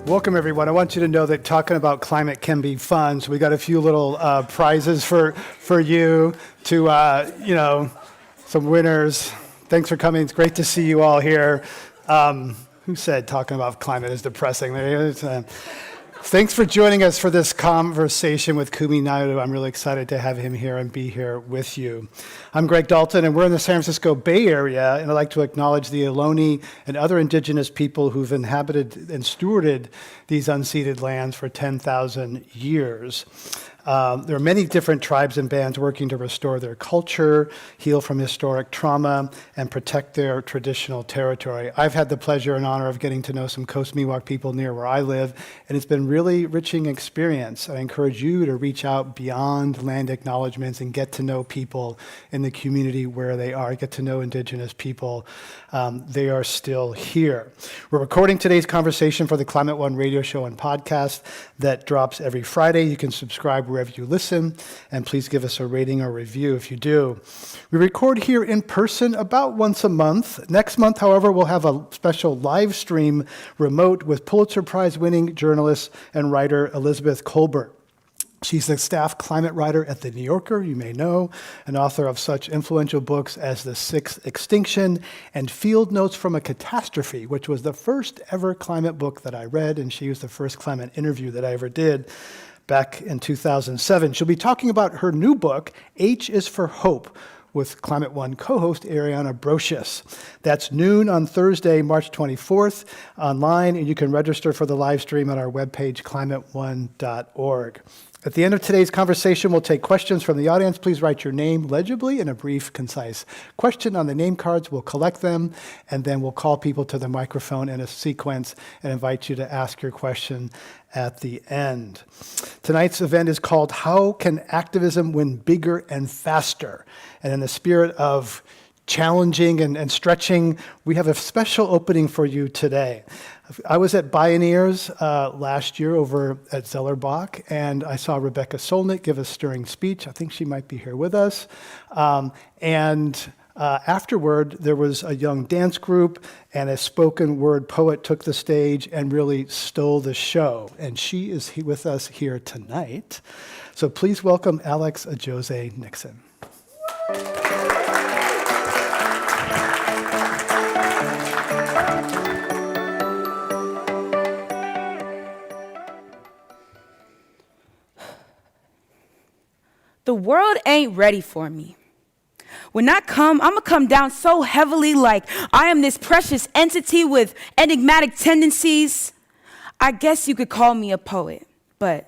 Welcome, everyone. I want you to know that talking about climate can be fun. So we got a few little prizes for you to, some winners. Thanks for coming. It's great to see you all here. Who said talking about climate is depressing? There it is. Thanks for joining us for this conversation with Kumi Naidoo. I'm really excited to have him here and be here with you. I'm Greg Dalton, and we're in the San Francisco Bay Area, and I'd like to acknowledge the Ohlone and other indigenous people who've inhabited and stewarded these unceded lands for 10,000 years. There are many different tribes and bands working to restore their culture, heal from historic trauma, and protect their traditional territory. I've had the pleasure and honor of getting to know some Coast Miwok people near where I live, and it's been really enriching experience. I encourage you to reach out beyond land acknowledgements and get to know people in the community where they are, get to know indigenous people. They are still here. We're recording today's conversation for the Climate One radio show and podcast that drops every Friday. You can subscribe wherever you listen, and please give us a rating or review if you do. We record here in person about once a month. Next month, however, we'll have a special live stream remote with Pulitzer Prize-winning journalist and writer Elizabeth Kolbert. She's a staff climate writer at The New Yorker, you may know, and author of such influential books as The Sixth Extinction and Field Notes from a Catastrophe, which was the first ever climate book that I read, and she was the first climate interview that I ever did back in 2007. She'll be talking about her new book, H is for Hope, with Climate One co-host Ariana Brocious. That's noon on Thursday, March 24th, online, and you can register for the live stream at our webpage, climateone.org. At the end of today's conversation, we'll take questions from the audience. Please write your name legibly and a brief, concise question on the name cards. We'll collect them, and then we'll call people to the microphone in a sequence and invite you to ask your question at the end. Tonight's event is called How Can Activism Win Bigger and Faster? And in the spirit of challenging and stretching, we have a special opening for you today. I was at Bioneers last year over at Zellerbach, and I saw Rebecca Solnit give a stirring speech. I think she might be here with us. Afterward, there was a young dance group, and a spoken word poet took the stage and really stole the show. And she is with us here tonight. So please welcome Alex Ajose Nixon. The world ain't ready for me. When I come, I'm gonna come down so heavily like I am this precious entity with enigmatic tendencies. I guess you could call me a poet, but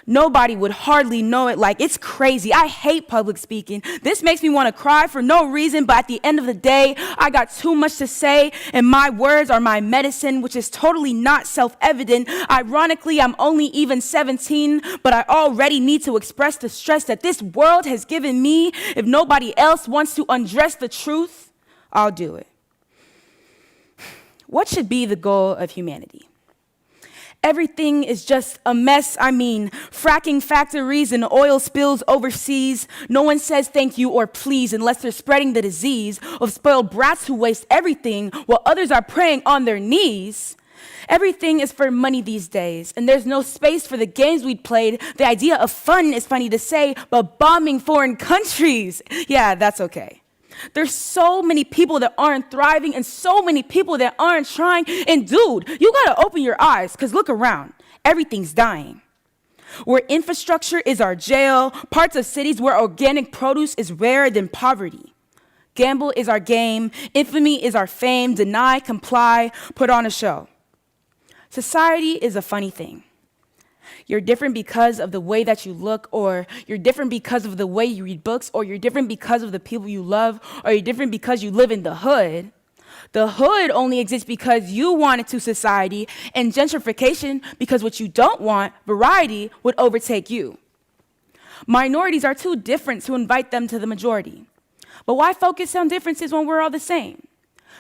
nobody would hardly know it. Like, it's crazy. I hate public speaking. This makes me want to cry for no reason, but at the end of the day, I got too much to say, and my words are my medicine, which is totally not self-evident. Ironically, I'm only even 17, but I already need to express the stress that this world has given me. If nobody else wants to undress the truth, I'll do it. What should be the goal of humanity? Everything is just a mess. I mean, fracking factories and oil spills overseas. No one says thank you or please unless they're spreading the disease of spoiled brats who waste everything while others are praying on their knees. Everything is for money these days, and there's no space for the games we'd played. The idea of fun is funny to say, but bombing foreign countries, yeah, that's okay. There's so many people that aren't thriving and so many people that aren't trying. And dude, you gotta open your eyes, because look around. Everything's dying. Where infrastructure is our jail, parts of cities where organic produce is rarer than poverty. Gamble is our game, infamy is our fame, deny, comply, put on a show. Society is a funny thing. You're different because of the way that you look, or you're different because of the way you read books, or you're different because of the people you love, or you're different because you live in the hood. The hood only exists because you want it to society, and gentrification because what you don't want, variety, would overtake you. Minorities are too different to invite them to the majority. But why focus on differences when we're all the same?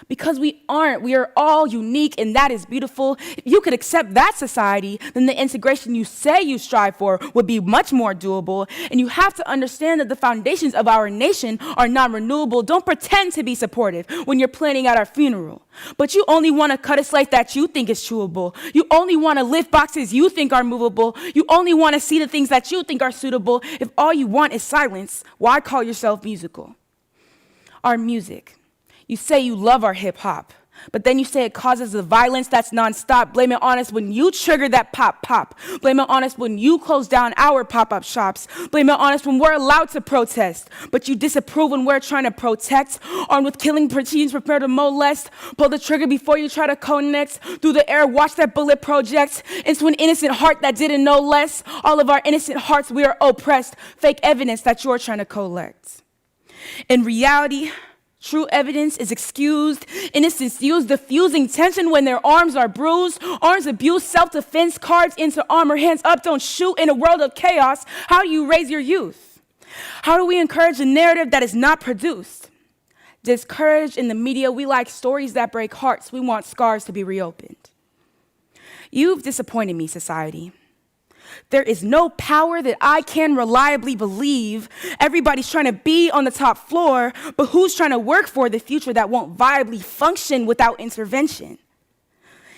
Because we aren't. We are all unique, and that is beautiful. If you could accept that society, then the integration you say you strive for would be much more doable. And you have to understand that the foundations of our nation are non-renewable. Don't pretend to be supportive when you're planning out our funeral. But you only want to cut a slice that you think is chewable. You only want to lift boxes you think are movable. You only want to see the things that you think are suitable. If all you want is silence, why call yourself musical? Our music. You say you love our hip hop, but then you say it causes the violence that's nonstop. Blame it on us when you trigger that pop. Blame it on us when you close down our pop-up shops. Blame it on us when we're allowed to protest, but you disapprove when we're trying to protect. Armed with killing teens, prepare to molest. Pull the trigger before you try to connect. Through the air, watch that bullet project into an innocent heart that didn't know less. All of our innocent hearts, we are oppressed. Fake evidence that you're trying to collect. In reality, true evidence is excused. Innocence used, diffusing tension when their arms are bruised. Arms abused, self-defense, cards into armor, hands up, don't shoot. In a world of chaos, how do you raise your youth? How do we encourage a narrative that is not produced? Discouraged in the media, we like stories that break hearts. We want scars to be reopened. You've disappointed me, society. There is no power that I can reliably believe. Everybody's trying to be on the top floor, but who's trying to work for the future that won't viably function without intervention?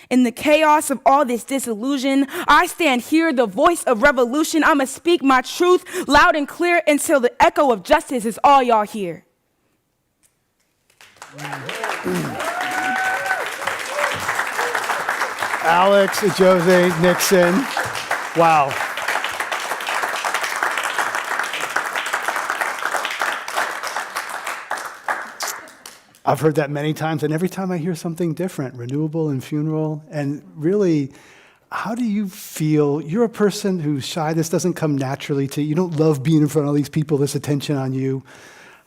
In the chaos of all this disillusion, I stand here, the voice of revolution. I'ma speak my truth loud and clear until the echo of justice is all y'all hear. Alex, Jose, Nixon. Wow. I've heard that many times, and every time I hear something different, renewable and funeral, and really, how do you feel? You're a person who's shy. This doesn't come naturally to you. You don't love being in front of all these people, this attention on you.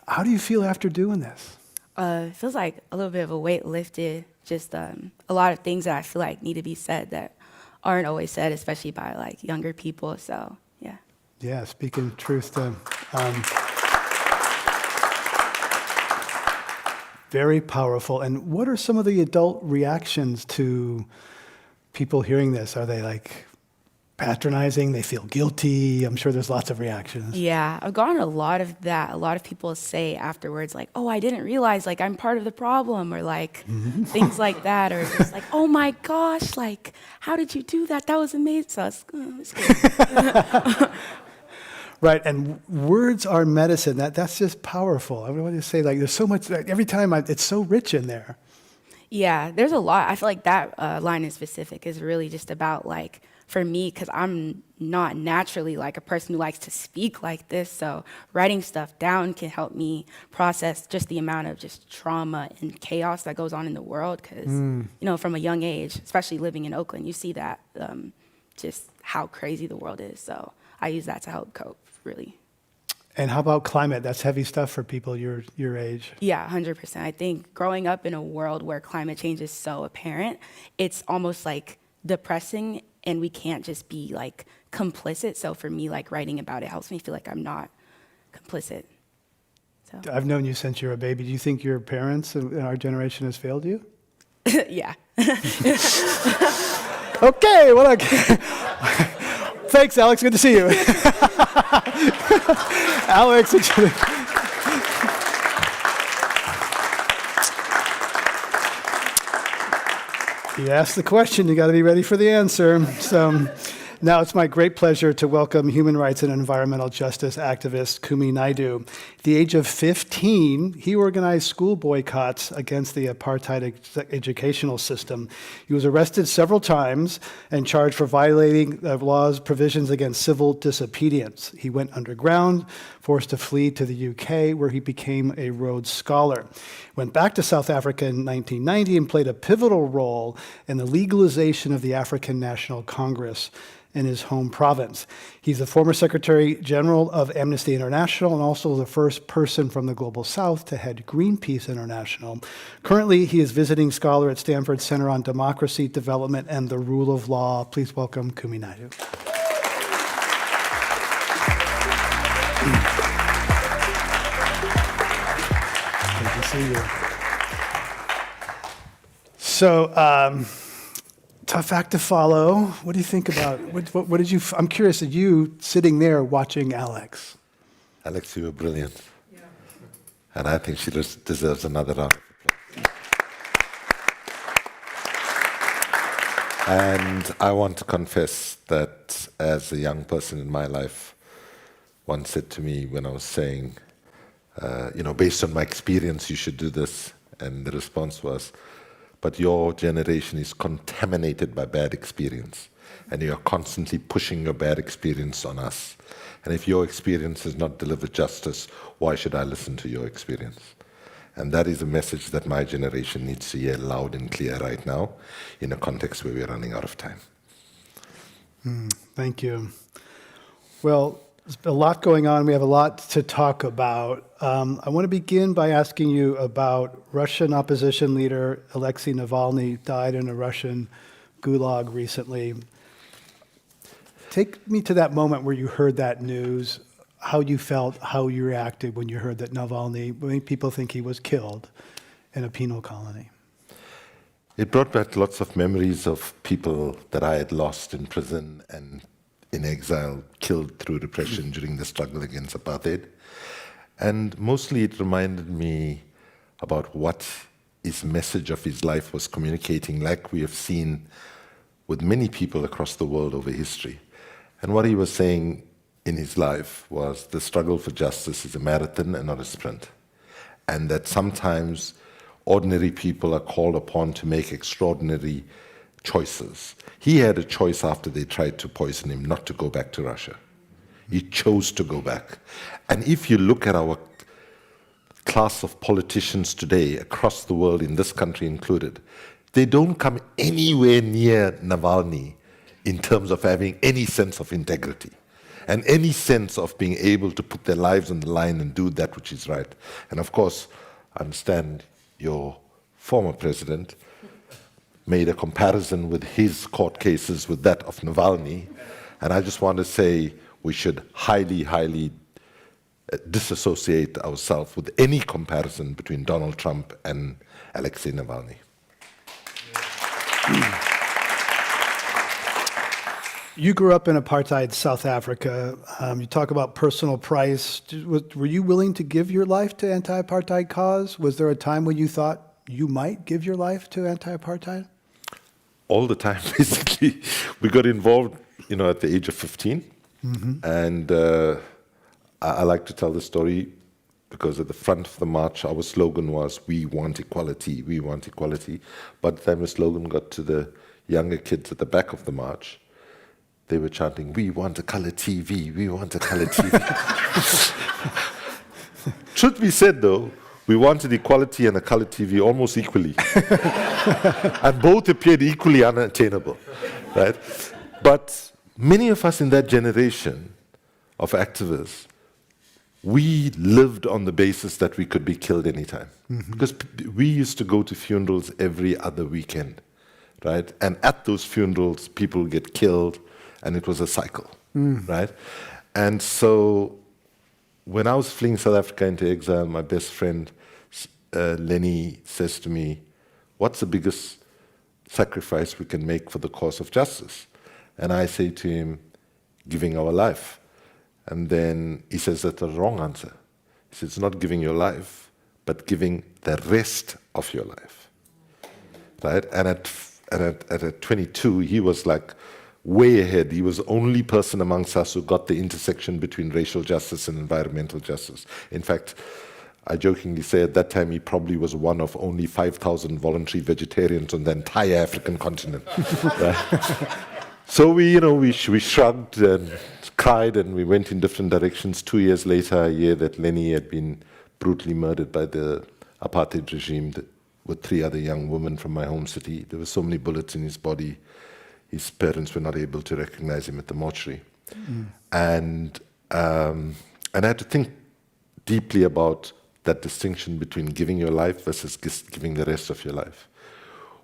How do you feel after doing this? It feels like a little bit of a weight lifted, just a lot of things that I feel like need to be said that aren't always said, especially by like younger people. So yeah. Yeah, speaking truth to very powerful. And what are some of the adult reactions to people hearing this? Are they like patronizing? They feel guilty? I'm sure there's lots of reactions. Yeah, I've gotten a lot of that. A lot of people say afterwards, like, oh, I didn't realize, like, I'm part of the problem, or like things like that, or just like, oh my gosh, like, how did you do that? That was amazing. So it's good. Right, and words are medicine. That's just powerful. I want to say, like, there's so much, like, every time it's so rich in there. Yeah, there's a lot. I feel like that line in specific is really just about, like, for me, because I'm not naturally like a person who likes to speak like this, so writing stuff down can help me process just the amount of just trauma and chaos that goes on in the world, because, you know, from a young age, especially living in Oakland, you see that, just how crazy the world is, so I use that to help cope, really. And how about climate? That's heavy stuff for people your age. Yeah, 100%. I think growing up in a world where climate change is so apparent, it's almost like depressing, and we can't just be like complicit. So for me, like writing about it helps me feel like I'm not complicit. So I've known you since you were a baby. Do you think your parents in our generation has failed you? yeah. Okay, well, okay. Thanks, Alex. Good to see you. Alex. You asked the question, you got to be ready for the answer. So now it's my great pleasure to welcome human rights and environmental justice activist Kumi Naidoo. At the age of 15, he organized school boycotts against the apartheid educational system. He was arrested several times and charged for violating the law's provisions against civil disobedience. He went underground, forced to flee to the UK, where he became a Rhodes Scholar. Went back to South Africa in 1990 and played a pivotal role in the legalization of the African National Congress in his home province. He's the former Secretary General of Amnesty International and also the first person from the Global South to head Greenpeace International. Currently, he is visiting scholar at Stanford Center on Democracy, Development, and the Rule of Law. Please welcome Kumi Naidoo. Good to see you. So, tough act to follow. What do you think about, what did you, I'm curious, are you sitting there watching Alex? Alex, you were brilliant. Yeah. And I think she deserves another round of applause. And I want to confess that as a young person in my life, one said to me when I was saying, based on my experience, you should do this. And the response was, but your generation is contaminated by bad experience. And you're constantly pushing your bad experience on us. And if your experience has not delivered justice, why should I listen to your experience? And that is a message that my generation needs to hear loud and clear right now in a context where we're running out of time. Thank you. Well, there's a lot going on. We have a lot to talk about. I want to begin by asking you about Russian opposition leader Alexei Navalny died in a Russian gulag recently. Take me to that moment where you heard that news, how you felt, how you reacted when you heard that Navalny, many people think he was killed in a penal colony. It brought back lots of memories of people that I had lost in prison and in exile, killed through repression during the struggle against apartheid. And mostly it reminded me about what his message of his life was communicating, like we have seen with many people across the world over history. And what he was saying in his life was the struggle for justice is a marathon and not a sprint. And that sometimes ordinary people are called upon to make extraordinary choices. He had a choice after they tried to poison him not to go back to Russia. He chose to go back. And if you look at our class of politicians today across the world, in this country included, they don't come anywhere near Navalny in terms of having any sense of integrity and any sense of being able to put their lives on the line and do that which is right. And of course, I understand your former president made a comparison with his court cases with that of Navalny. And I just want to say we should highly, highly disassociate ourselves with any comparison between Donald Trump and Alexei Navalny. You grew up in apartheid South Africa. You talk about personal price. Were you willing to give your life to anti-apartheid cause? Was there a time when you thought you might give your life to anti-apartheid? All the time, basically. We got involved, at the age of 15. And I like to tell the story because at the front of the march, our slogan was, "We want equality, we want equality." By the time the slogan got to the younger kids at the back of the march, they were chanting, "We want a color TV, we want a color TV." Truth be said, though, we wanted equality and a color TV almost equally. And both appeared equally unattainable, right? But many of us in that generation of activists, we lived on the basis that we could be killed anytime. Because we used to go to funerals every other weekend, right? And at those funerals, people get killed, and it was a cycle, right? And so when I was fleeing South Africa into exile, my best friend, Lenny, says to me, "What's the biggest sacrifice we can make for the cause of justice?" And I say to him, "Giving our life." And then he says, "That's a wrong answer." He says, "It's not giving your life, but giving the rest of your life." Right? And at 22, he was like way ahead. He was the only person amongst us who got the intersection between racial justice and environmental justice. In fact, I jokingly say at that time he probably was one of only 5,000 voluntary vegetarians on the entire African continent. Right? So we shrugged and cried and we went in different directions. 2 years later, I hear that Lenny had been brutally murdered by the apartheid regime with 3 other young women from my home city. There were so many bullets in his body. His parents were not able to recognize him at the mortuary. And I had to think deeply about that distinction between giving your life versus giving the rest of your life.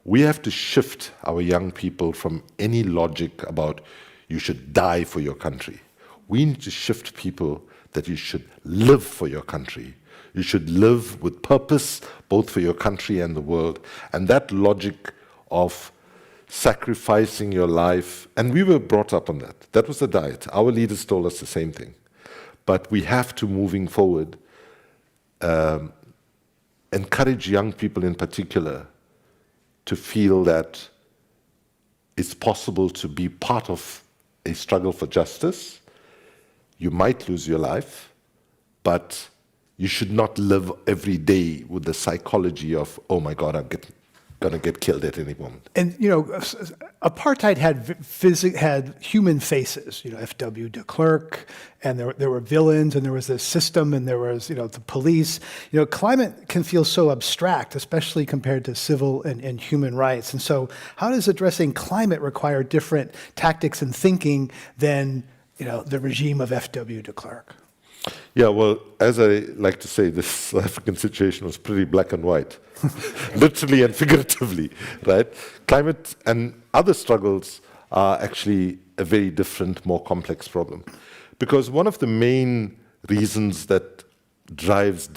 We have to shift our young people from any logic about you should die for your country. We need to shift people that you should live for your country. You should live with purpose, both for your country and the world. And that logic of sacrificing your life. And we were brought up on that. That was the diet. Our leaders told us the same thing. But we have to, moving forward, encourage young people in particular to feel that it's possible to be part of a struggle for justice. You might lose your life, but you should not live every day with the psychology of, oh my God, I'm going to get killed at any moment. And, apartheid had human faces, F.W. de Klerk, and there were villains, and there was the system, and there was, the police. Climate can feel so abstract, especially compared to civil and human rights. And so how does addressing climate require different tactics and thinking than, the regime of F.W. de Klerk? Yeah, well, as I like to say, this South African situation was pretty black and white, literally and figuratively, right? Climate and other struggles are actually a very different, more complex problem. Because one of the main reasons that drives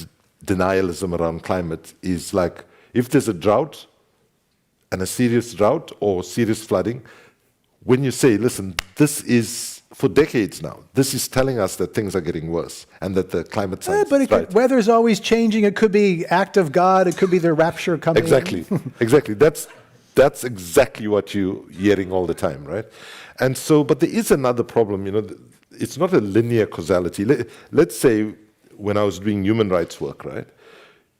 denialism around climate is like, if there's a drought, and a serious drought or serious flooding, when you say, listen, this is for decades now, this is telling us that things are getting worse and that the climate science is right. Weather's always changing. It could be act of God. It could be the rapture coming. Exactly, exactly. That's exactly what you're hearing all the time, right? And so, but there is another problem. It's not a linear causality. Let's say when I was doing human rights work, right,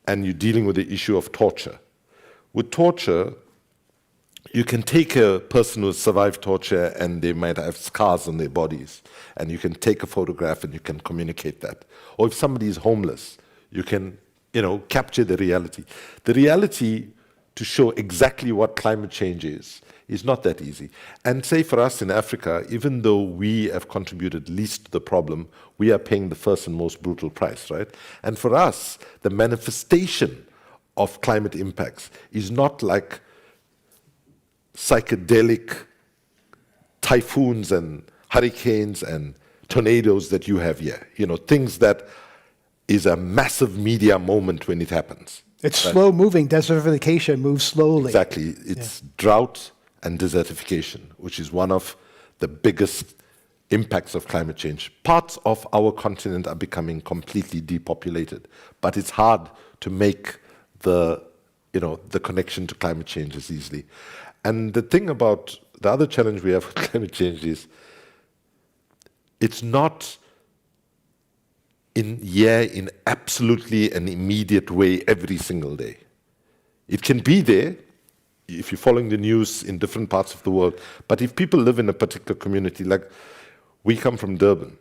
and you're dealing with the issue of torture. With torture, you can take a person who has survived torture and they might have scars on their bodies, and you can take a photograph and you can communicate that. Or if somebody is homeless, you can, capture the reality. The reality to show exactly what climate change is not that easy. And say for us in Africa, even though we have contributed least to the problem, we are paying the first and most brutal price, right? And for us, the manifestation of climate impacts is not like psychedelic typhoons and hurricanes and tornadoes that you have here. Things that is a massive media moment when it happens. It's right? Slow moving. Desertification moves slowly. Exactly. It's drought and desertification, which is one of the biggest impacts of climate change. Parts of our continent are becoming completely depopulated, but it's hard to make the connection to climate change as easily. And the thing about the other challenge we have with climate change is it's not in absolutely an immediate way every single day. It can be there if you're following the news in different parts of the world, but if people live in a particular community, like we come from Durban,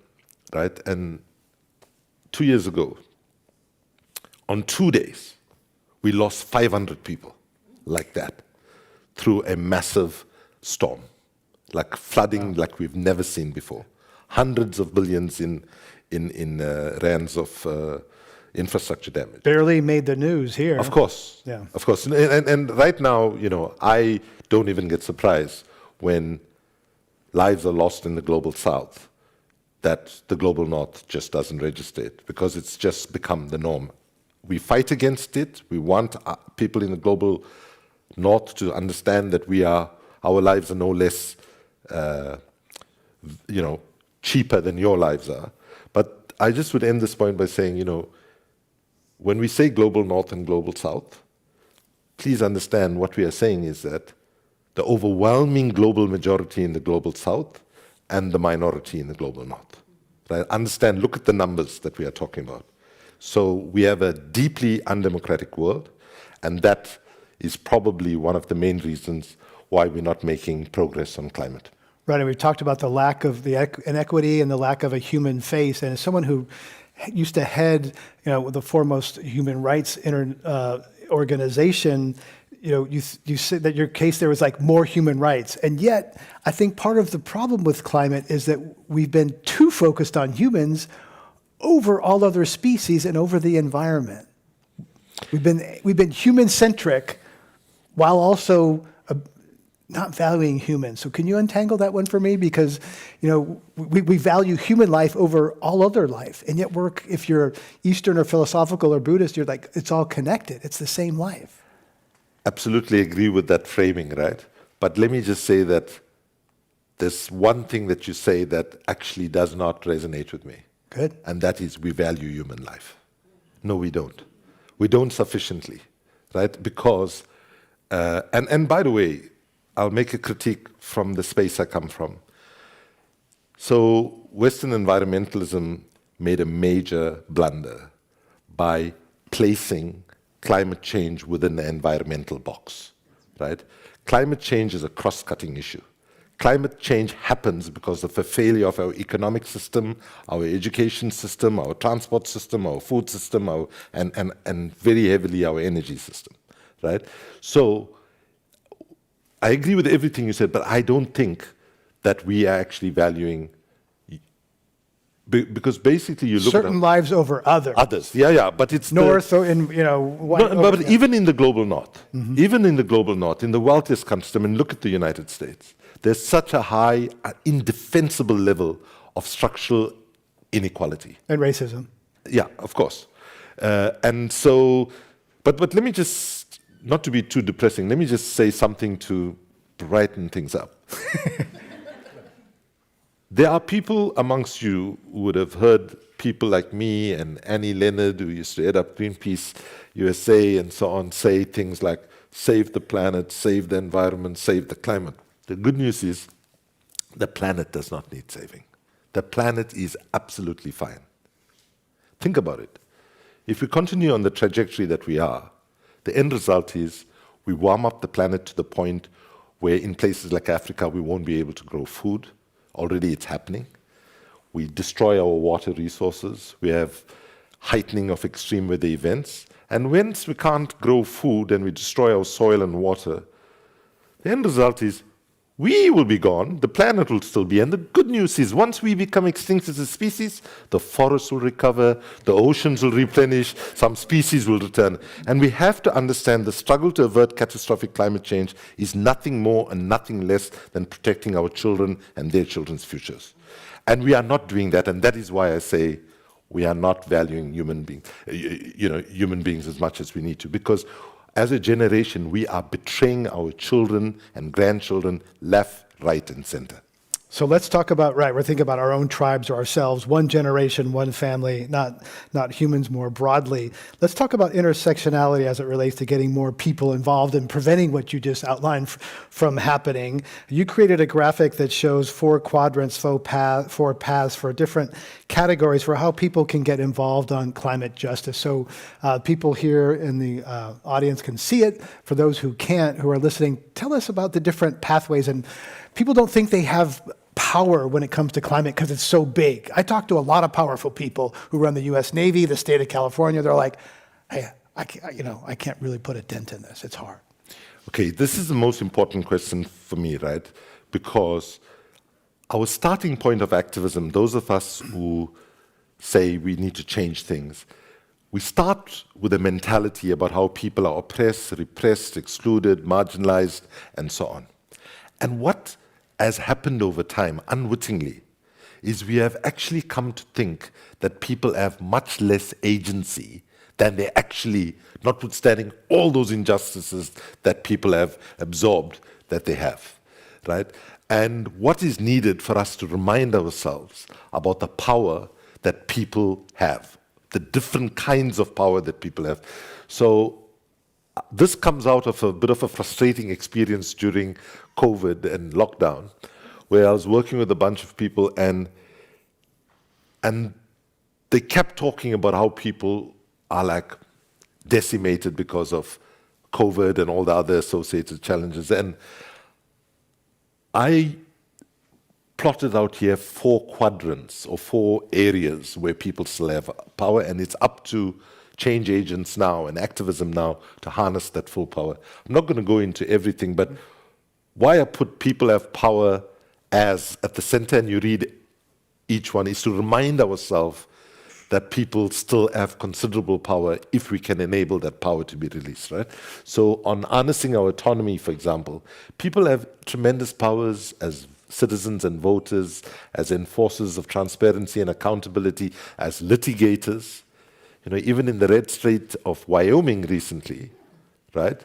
right? And 2 years ago, on 2 days, we lost 500 people like that, through a massive storm, like flooding like we've never seen before. Hundreds of billions in rands of infrastructure damage. Barely made the news here. Of course, yeah. Of course. And right now, I don't even get surprised when lives are lost in the global south, that the global north just doesn't register it, because it's just become the norm. We fight against it. We want people in the global north to understand that our lives are no less, cheaper than your lives are. But I just would end this point by saying, when we say global north and global south, please understand what we are saying is that the overwhelming global majority in the global south and the minority in the global north. Right? Understand, look at the numbers that we are talking about. So we have a deeply undemocratic world, and that is probably one of the main reasons why we're not making progress on climate. Right, and we've talked about the lack of the inequity and the lack of a human face. And as someone who used to head, the foremost human rights organization, you said that your case there was like more human rights. And yet, I think part of the problem with climate is that we've been too focused on humans over all other species and over the environment. We've been human-centric while also not valuing humans. So can you untangle that one for me? Because, we value human life over all other life. And yet if you're Eastern or philosophical or Buddhist, you're like, it's all connected. It's the same life. absolutely agree with that framing, right? But let me just say that there's one thing that you say that actually does not resonate with me. Good. And that is we value human life. No, we don't. We don't sufficiently, right? Because, and by the way, I'll make a critique from the space I come from. So Western environmentalism made a major blunder by placing climate change within the environmental box, right? Climate change is a cross-cutting issue. Climate change happens because of the failure of our economic system, our education system, our transport system, our food system, and very heavily our energy system, right? So I agree with everything you said, but I don't think that we are actually valuing, because basically you look Certain at lives over others. others. Yeah, but it's North, or in, you know, white, but even in the global north, even in the global north, in the wealthiest countries, I mean, look at the United States. There's such a high, indefensible level of structural inequality. and racism. Yeah, of course. And so, but let me just, not to be too depressing, let me just say something to brighten things up. There are people amongst you who would have heard people like me and Annie Leonard, who used to head up Greenpeace USA and so on, say things like, save the planet, save the environment, save the climate. The good news is the planet does not need saving. The planet is absolutely fine. Think about it. If we continue on the trajectory that we are, the end result is we warm up the planet to the point where in places like Africa we won't be able to grow food. Already it's happening. We destroy our water resources. We have heightening of extreme weather events. And once we can't grow food and we destroy our soil and water, the end result is we will be gone, the planet will still be. And the good news is once we become extinct as a species, the forests will recover, the oceans will replenish, some species will return. And we have to understand the struggle to avert catastrophic climate change is nothing more and nothing less than protecting our children and their children's futures. And we are not doing that, and that is why I say we are not valuing human beings as much as we need to, because as a generation, we are betraying our children and grandchildren left, right, and center. So let's talk about, right, we're thinking about our own tribes or ourselves, one generation, one family, not humans more broadly. Let's talk about intersectionality as it relates to getting more people involved in preventing what you just outlined from happening. You created a graphic that shows 4 quadrants, 4 paths for different categories for how people can get involved on climate justice. So people here in the audience can see it. For those who can't, who are listening, tell us about the different pathways. And people don't think they have power when it comes to climate because it's so big. I talk to a lot of powerful people who run the U.S. Navy, the state of California. They're like, hey, I can't really put a dent in this. It's hard. Okay, this is the most important question for me, right? Because our starting point of activism, those of us who say we need to change things, we start with a mentality about how people are oppressed, repressed, excluded, marginalized, and so on. And what has happened over time, unwittingly, is we have actually come to think that people have much less agency than they actually, notwithstanding all those injustices that people have absorbed, that they have, right? And what is needed for us to remind ourselves about the power that people have, the different kinds of power that people have. So this comes out of a bit of a frustrating experience during COVID and lockdown, where I was working with a bunch of people and they kept talking about how people are like decimated because of COVID and all the other associated challenges. And I plotted out here 4 quadrants or 4 areas where people still have power, and it's up to change agents now and activism now to harness that full power. I'm not going to go into everything, but why I put people have power as at the center, and you read each one, is to remind ourselves that people still have considerable power if we can enable that power to be released, right? So on harnessing our autonomy, for example, people have tremendous powers as citizens and voters, as enforcers of transparency and accountability, as litigators. You know, even in the red state of Wyoming recently, right?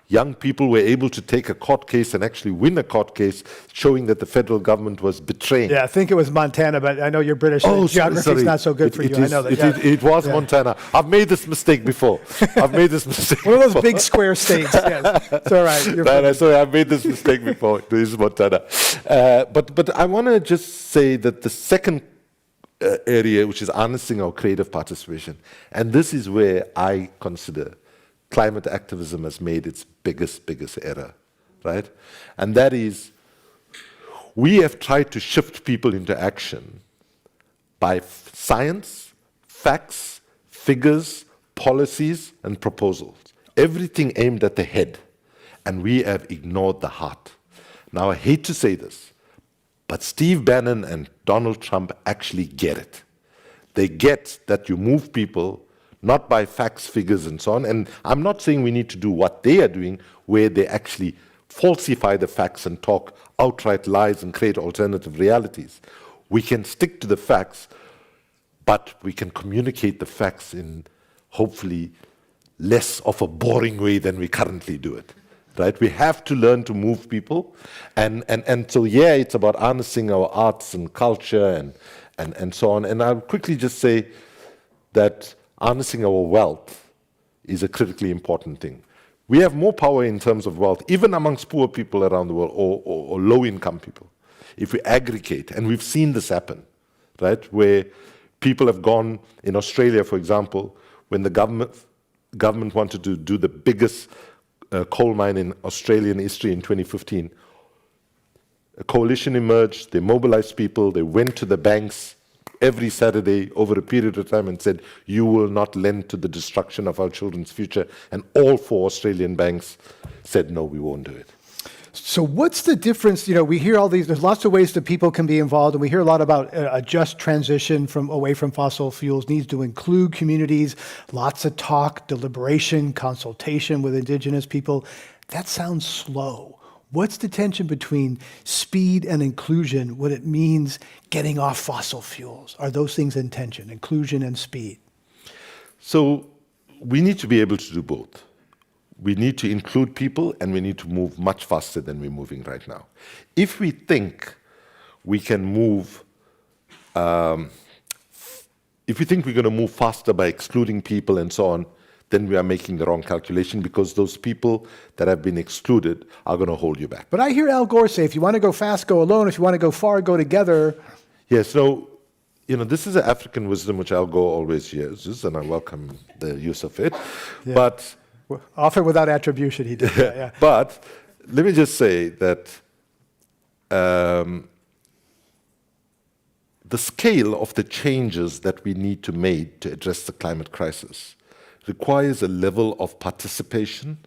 young people were able to take a court case and actually win a court case, showing that the federal government was betraying. Yeah, I think it was Montana, but I know you're British. Geography's sorry. not so good for you. I know that. It was Montana. I've made this mistake before. I've made this mistake. One of those big square states. Yes. It's all right. Sorry, I've made this mistake before. This is Montana. But I want to just say that the second area, which is harnessing our creative participation, and this is where I consider climate activism has made its biggest error, right? And that is, we have tried to shift people into action by science, facts, figures, policies, and proposals. Everything aimed at the head, and we have ignored the heart. Now, I hate to say this, but Steve Bannon and Donald Trump actually get it. They get that you move people not by facts, figures, and so on. And I'm not saying we need to do what they are doing, where they actually falsify the facts and talk outright lies and create alternative realities. We can stick to the facts, but we can communicate the facts in hopefully less of a boring way than we currently do it. Right? We have to learn to move people. And so, yeah, it's about harnessing our arts and culture and so on. And I'll quickly just say that harnessing our wealth is a critically important thing. We have more power in terms of wealth, even amongst poor people around the world or low-income people, if we aggregate. And we've seen this happen, right? Where people have gone, in Australia, for example, when the government wanted to do the biggest coal mine in Australian history in 2015, a coalition emerged, they mobilized people, they went to the banks every Saturday over a period of time and said, you will not lend to the destruction of our children's future. And all 4 Australian banks said, no, we won't do it. So what's the difference? You know, we hear all these, there's lots of ways that people can be involved, and we hear a lot about a just transition away from fossil fuels needs to include communities, lots of talk, deliberation, consultation with indigenous people. That sounds slow. What's the tension between speed and inclusion when it means getting off fossil fuels? Are those things in tension, inclusion and speed? So we need to be able to do both. We need to include people, and we need to move much faster than we're moving right now. If we think we can move, if we think we're going to move faster by excluding people and so on, then we are making the wrong calculation, because those people that have been excluded are going to hold you back. But I hear Al Gore say, if you want to go fast, go alone. If you want to go far, go together. Yes, so, this is an African wisdom which Al Gore always uses, and I welcome the use of it. Yeah. But often without attribution, he did that, yeah. But let me just say that the scale of the changes that we need to make to address the climate crisis requires a level of participation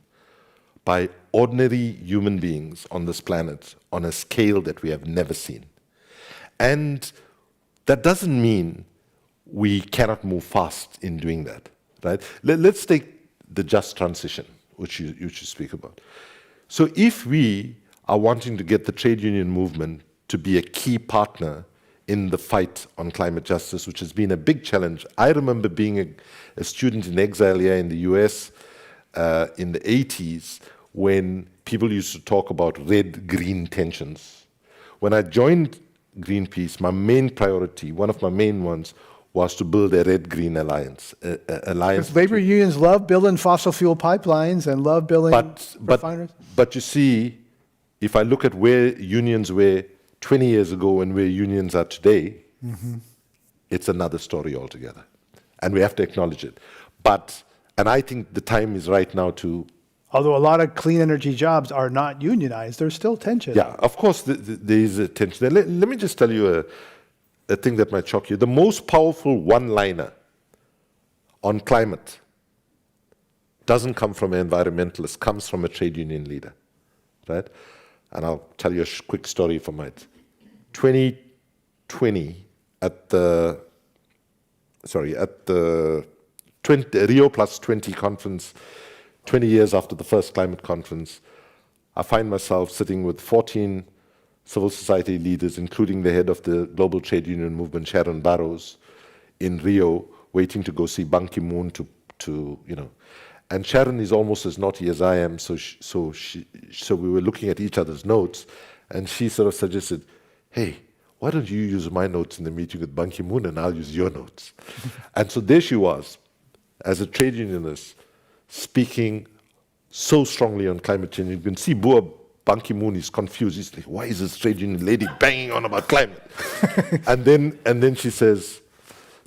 by ordinary human beings on this planet on a scale that we have never seen. And that doesn't mean we cannot move fast in doing that, right? Let's take the just transition, which you speak about. So if we are wanting to get the trade union movement to be a key partner in the fight on climate justice, which has been a big challenge. I remember being a student in exile here in the US in the 80s, when people used to talk about red-green tensions. When I joined Greenpeace, my main priority, one of my main ones, was to build a red-green alliance. Because labor unions love building fossil fuel pipelines and love building refineries. But you see, if I look at where unions were 20 years ago and where unions are today, it's another story altogether. And we have to acknowledge it. And I think the time is right now to... Although a lot of clean energy jobs are not unionized, there's still tension. Yeah, of course there is a tension. Let me just tell you a thing that might shock you. The most powerful one-liner on climate doesn't come from an environmentalist, comes from a trade union leader, right? And I'll tell you a quick story from my 2020 at the Rio Plus 20 conference, 20 years after the first climate conference. I find myself sitting with 14 civil society leaders, including the head of the global trade union movement, Sharon Barrows, in Rio, waiting to go see Ban Ki-moon And Sharon is almost as naughty as I am, so we were looking at each other's notes, and she sort of suggested, hey, why don't you use my notes in the meeting with Ban Ki-moon and I'll use your notes? And so there she was, as a trade unionist, speaking so strongly on climate change. You can see Ban Ki-moon is confused. He's like, why is this trade union lady banging on about climate? and then she says,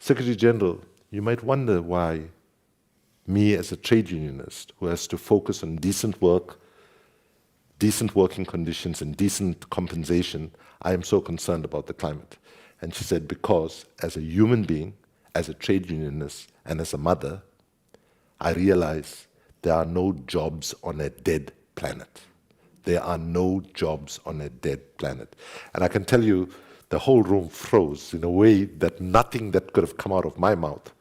Secretary General, you might wonder why me as a trade unionist who has to focus on decent work, decent working conditions, and decent compensation, I am so concerned about the climate. And she said, because as a human being, as a trade unionist, and as a mother, I realize there are no jobs on a dead planet. There are no jobs on a dead planet. And I can tell you, the whole room froze in a way that nothing that could have come out of my mouth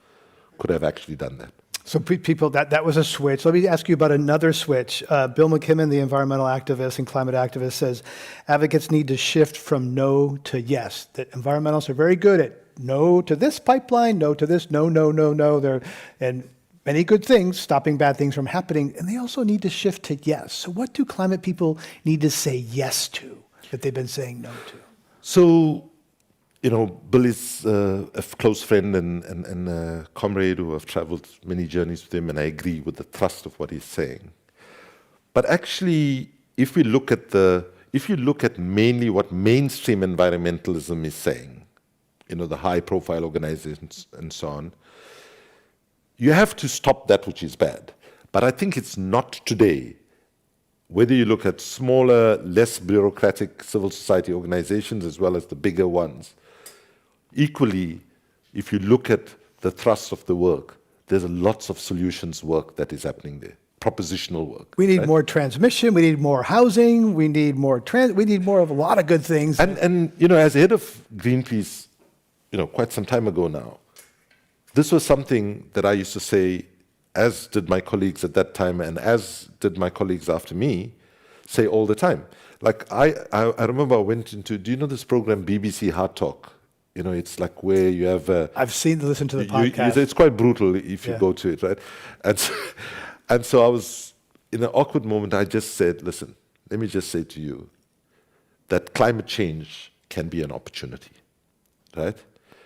could have actually done that. So people, that was a switch. Let me ask you about another switch. Bill McKibben, the environmental activist and climate activist, says advocates need to shift from no to yes. That environmentalists are very good at no to this pipeline, no to this, no, no, no, no. And many good things, stopping bad things from happening, and they also need to shift to yes. So what do climate people need to say yes to that they've been saying no to? So, Bill is a close friend and a comrade who have traveled many journeys with him, and I agree with the thrust of what he's saying. But actually, if you look at mainly what mainstream environmentalism is saying, the high-profile organizations and so on, you have to stop that which is bad. But I think it's not today. Whether you look at smaller, less bureaucratic civil society organizations as well as the bigger ones, equally, if you look at the thrust of the work, there's lots of solutions work that is happening there, propositional work. We need more transmission, we need more housing, we need more of a lot of good things. And as head of Greenpeace, quite some time ago now, this was something that I used to say, as did my colleagues at that time, and as did my colleagues after me, say all the time. Like I remember I went into, do you know this program, BBC Hard Talk? It's like where you have... I've listened to the podcast. It's quite brutal if you go to it, right? And so I was, in an awkward moment, I just said, listen, let me just say to you that climate change can be an opportunity, right?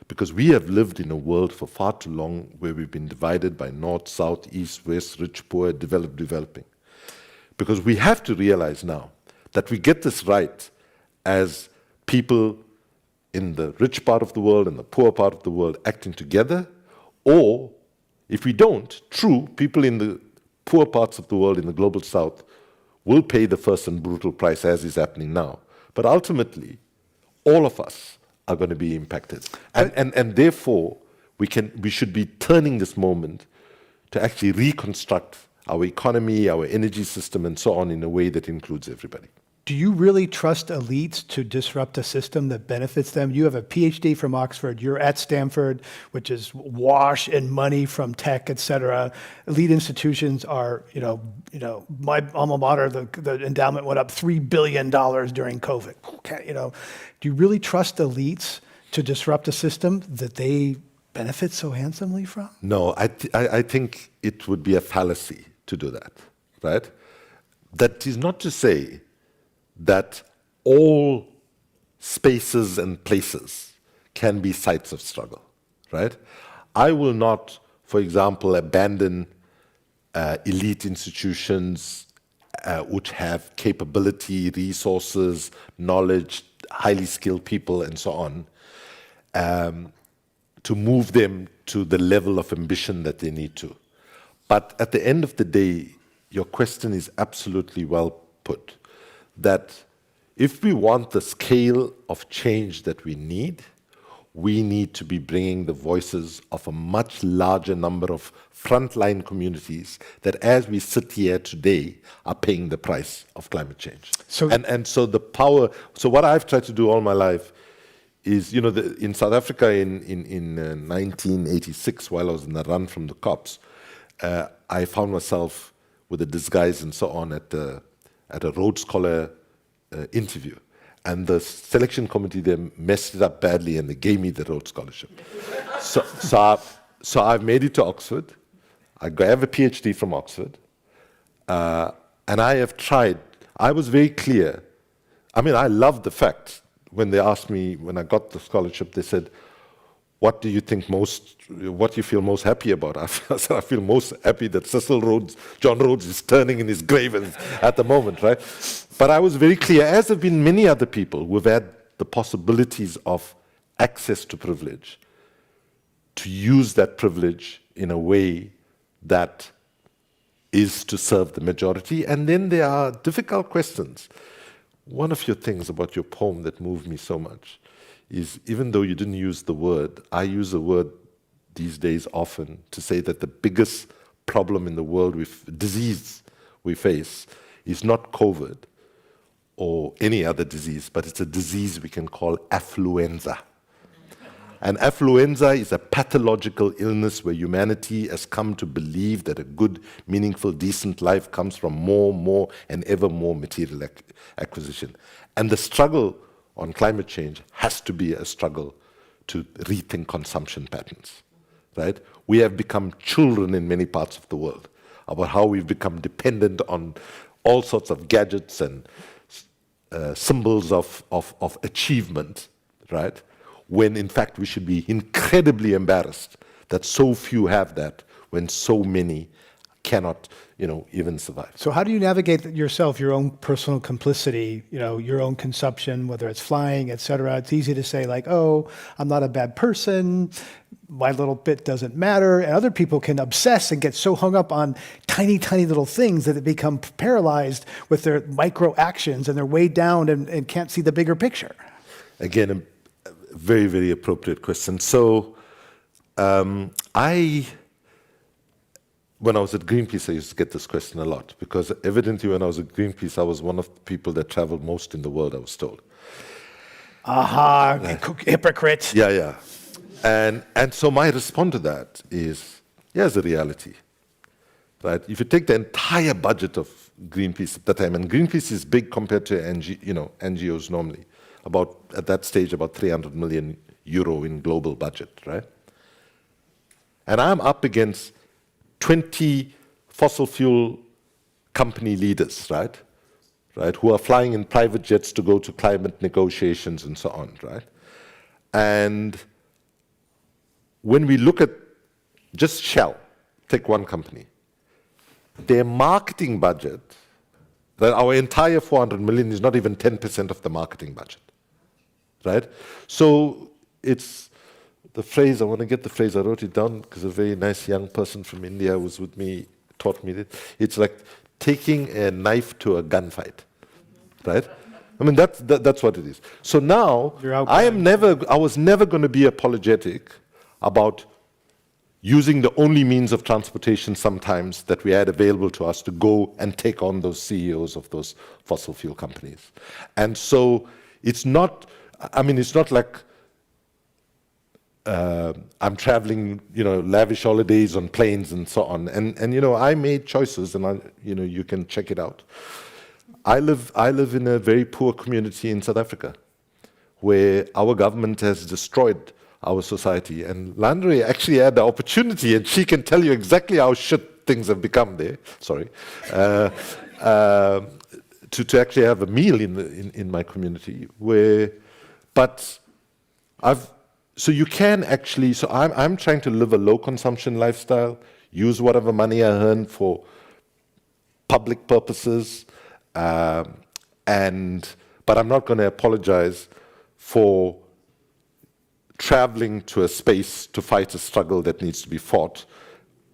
Because we have lived in a world for far too long where we've been divided by north, south, east, west, rich, poor, developed, developing. Because we have to realize now that we get this right as people in the rich part of the world and the poor part of the world acting together, or if we don't, true, people in the poor parts of the world in the global south will pay the first and brutal price as is happening now. But ultimately, all of us are going to be impacted. And therefore, we should be turning this moment to actually reconstruct our economy, our energy system, and so on in a way that includes everybody. Do you really trust elites to disrupt a system that benefits them? You have a PhD from Oxford, you're at Stanford, which is wash and money from tech, et cetera. Elite institutions are, my alma mater, the endowment went up $3 billion during COVID. Do you really trust elites to disrupt a system that they benefit so handsomely from? No, I think it would be a fallacy to do that, right? That is not to say that all spaces and places can be sites of struggle, right? I will not, for example, abandon elite institutions which have capability, resources, knowledge, highly skilled people, and so on, to move them to the level of ambition that they need to. But at the end of the day, your question is absolutely well put. That if we want the scale of change that we need to be bringing the voices of a much larger number of frontline communities that, as we sit here today, are paying the price of climate change. So the power. So what I've tried to do all my life is, in South Africa in 1986, while I was in the run from the cops, I found myself with a disguise and so on at a Rhodes Scholar interview. And the selection committee there messed it up badly and they gave me the Rhodes Scholarship. So I've made it to Oxford. I have a PhD from Oxford, and I have tried. I was very clear. I mean, I love the fact when they asked me, when I got the scholarship, they said, what do you feel most happy about? I said, I feel most happy that John Rhodes is turning in his grave at the moment, right? But I was very clear, as have been many other people who have had the possibilities of access to privilege, to use that privilege in a way that is to serve the majority. And then there are difficult questions. One of your things about your poem that moved me so much is, even though you didn't use the word, I use the word these days often to say that the biggest problem in the world disease we face is not COVID or any other disease, but it's a disease we can call affluenza. And affluenza is a pathological illness where humanity has come to believe that a good, meaningful, decent life comes from more, and ever more material acquisition. And the struggle on climate change has to be a struggle to rethink consumption patterns, right? We have become children in many parts of the world about how we've become dependent on all sorts of gadgets and symbols of achievement, right? When in fact we should be incredibly embarrassed that so few have that when so many cannot, even survive. So how do you navigate yourself, your own personal complicity, your own consumption, whether it's flying, et cetera? It's easy to say like, oh, I'm not a bad person, my little bit doesn't matter. And other people can obsess and get so hung up on tiny, tiny little things that they become paralyzed with their micro actions and they're weighed down and can't see the bigger picture. Again, a very, very appropriate question. So when I was at Greenpeace, I used to get this question a lot, because evidently when I was at Greenpeace, I was one of the people that traveled most in the world, I was told. Hypocrite. Yeah. And so my response to that is, here's the reality, right? If you take the entire budget of Greenpeace at that time, and Greenpeace is big compared to NGOs normally, at that stage, about 300 million euro in global budget, right? And I'm up against 20 fossil fuel company leaders, right, who are flying in private jets to go to climate negotiations and so on, right? And when we look at just Shell, take one company, their marketing budget, that our entire 400 million is not even 10% of the marketing budget, right? So it's the phrase, I want to get the phrase, I wrote it down because a very nice young person from India who was with me taught me that. It's like taking a knife to a gunfight, right? I mean, that's what it is. So now, I was never going to be apologetic about using the only means of transportation sometimes that we had available to us to go and take on those CEOs of those fossil fuel companies. And so it's not like I'm traveling, lavish holidays on planes and so on. And I made choices, and you can check it out. I live in a very poor community in South Africa, where our government has destroyed our society. And Landry actually had the opportunity, and she can tell you exactly how shit things have become there. Sorry. To actually have a meal in my community, so you can actually, so I'm trying to live a low consumption lifestyle, use whatever money I earn for public purposes, but I'm not going to apologize for traveling to a space to fight a struggle that needs to be fought.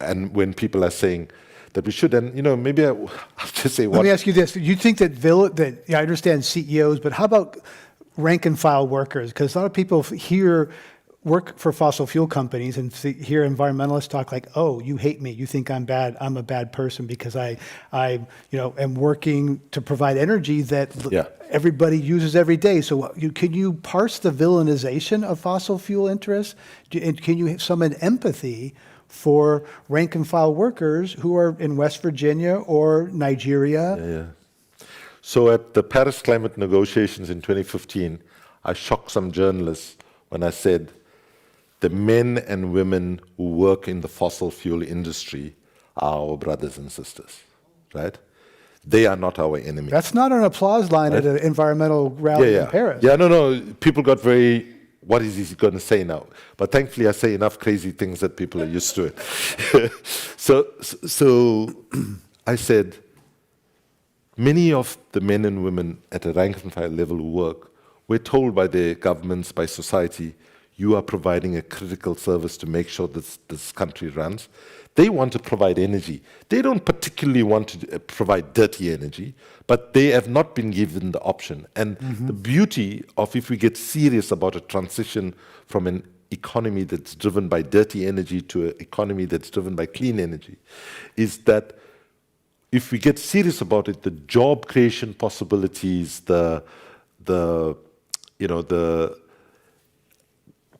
And when people are saying that we should, and maybe I'll just say what. Let me ask you this. Do you think that I understand CEOs, but how about rank and file workers? Because a lot of people work for fossil fuel companies and hear environmentalists talk like, oh, you hate me, you think I'm bad, I'm a bad person because I am working to provide energy that everybody uses every day. So can you parse the villainization of fossil fuel interests? And can you summon empathy for rank and file workers who are in West Virginia or Nigeria? Yeah. So at the Paris climate negotiations in 2015, I shocked some journalists when I said the men and women who work in the fossil fuel industry are our brothers and sisters, right? They are not our enemy. That's not an applause line at an environmental rally in Paris. Yeah, no. People got very, what is he going to say now? But thankfully, I say enough crazy things that people are used to it. so I said, many of the men and women at a rank and file level who work, we're told by their governments, by society, you are providing a critical service to make sure this country runs. They want to provide energy. They don't particularly want to provide dirty energy, but they have not been given the option. And the beauty of if we get serious about a transition from an economy that's driven by dirty energy to an economy that's driven by clean energy is that if we get serious about it, the job creation possibilities, the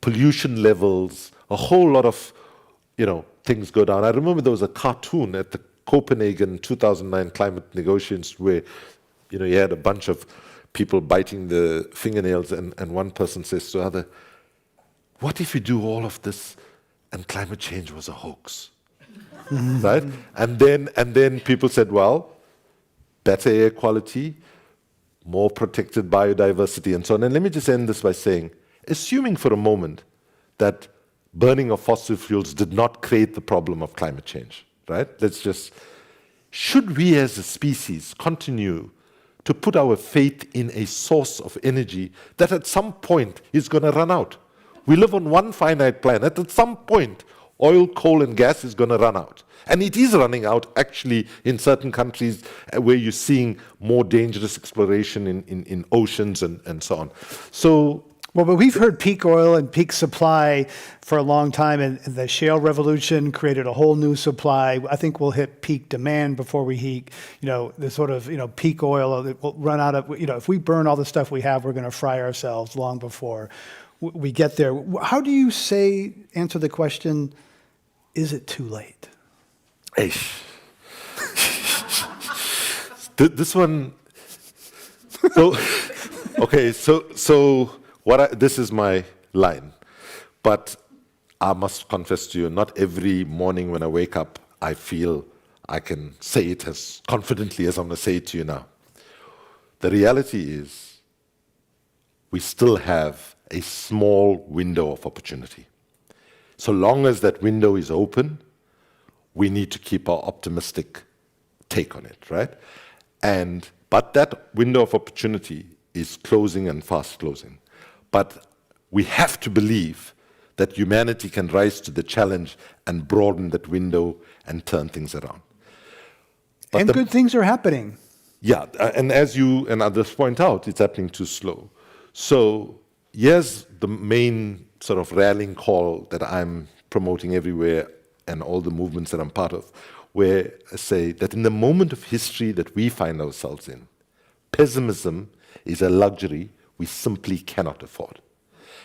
pollution levels, a whole lot of things go down. I remember there was a cartoon at the Copenhagen 2009 climate negotiations where you had a bunch of people biting the fingernails and one person says to the other, what if we do all of this and climate change was a hoax? Right? And then people said, well, better air quality, more protected biodiversity and so on. And let me just end this by saying, assuming for a moment that burning of fossil fuels did not create the problem of climate change, right? Should we as a species continue to put our faith in a source of energy that at some point is going to run out? We live on one finite planet. At some point, oil, coal, and gas is going to run out. And it is running out, actually, in certain countries where you're seeing more dangerous exploration in oceans and so on. So, well, but we've heard peak oil and peak supply for a long time, and the shale revolution created a whole new supply. I think we'll hit peak demand before we hit, the sort of, peak oil. We'll run out of, if we burn all the stuff we have, we're going to fry ourselves long before we get there. How do you answer the question, is it too late? This one, this is my line, but I must confess to you, not every morning when I wake up, I feel I can say it as confidently as I'm going to say it to you now. The reality is, we still have a small window of opportunity. So long as that window is open, we need to keep our optimistic take on it, right? But that window of opportunity is closing and fast closing. But we have to believe that humanity can rise to the challenge and broaden that window and turn things around. But good things are happening. Yeah, and as you and others point out, it's happening too slow. So here's the main sort of rallying call that I'm promoting everywhere and all the movements that I'm part of, where I say that in the moment of history that we find ourselves in, pessimism is a luxury we simply cannot afford.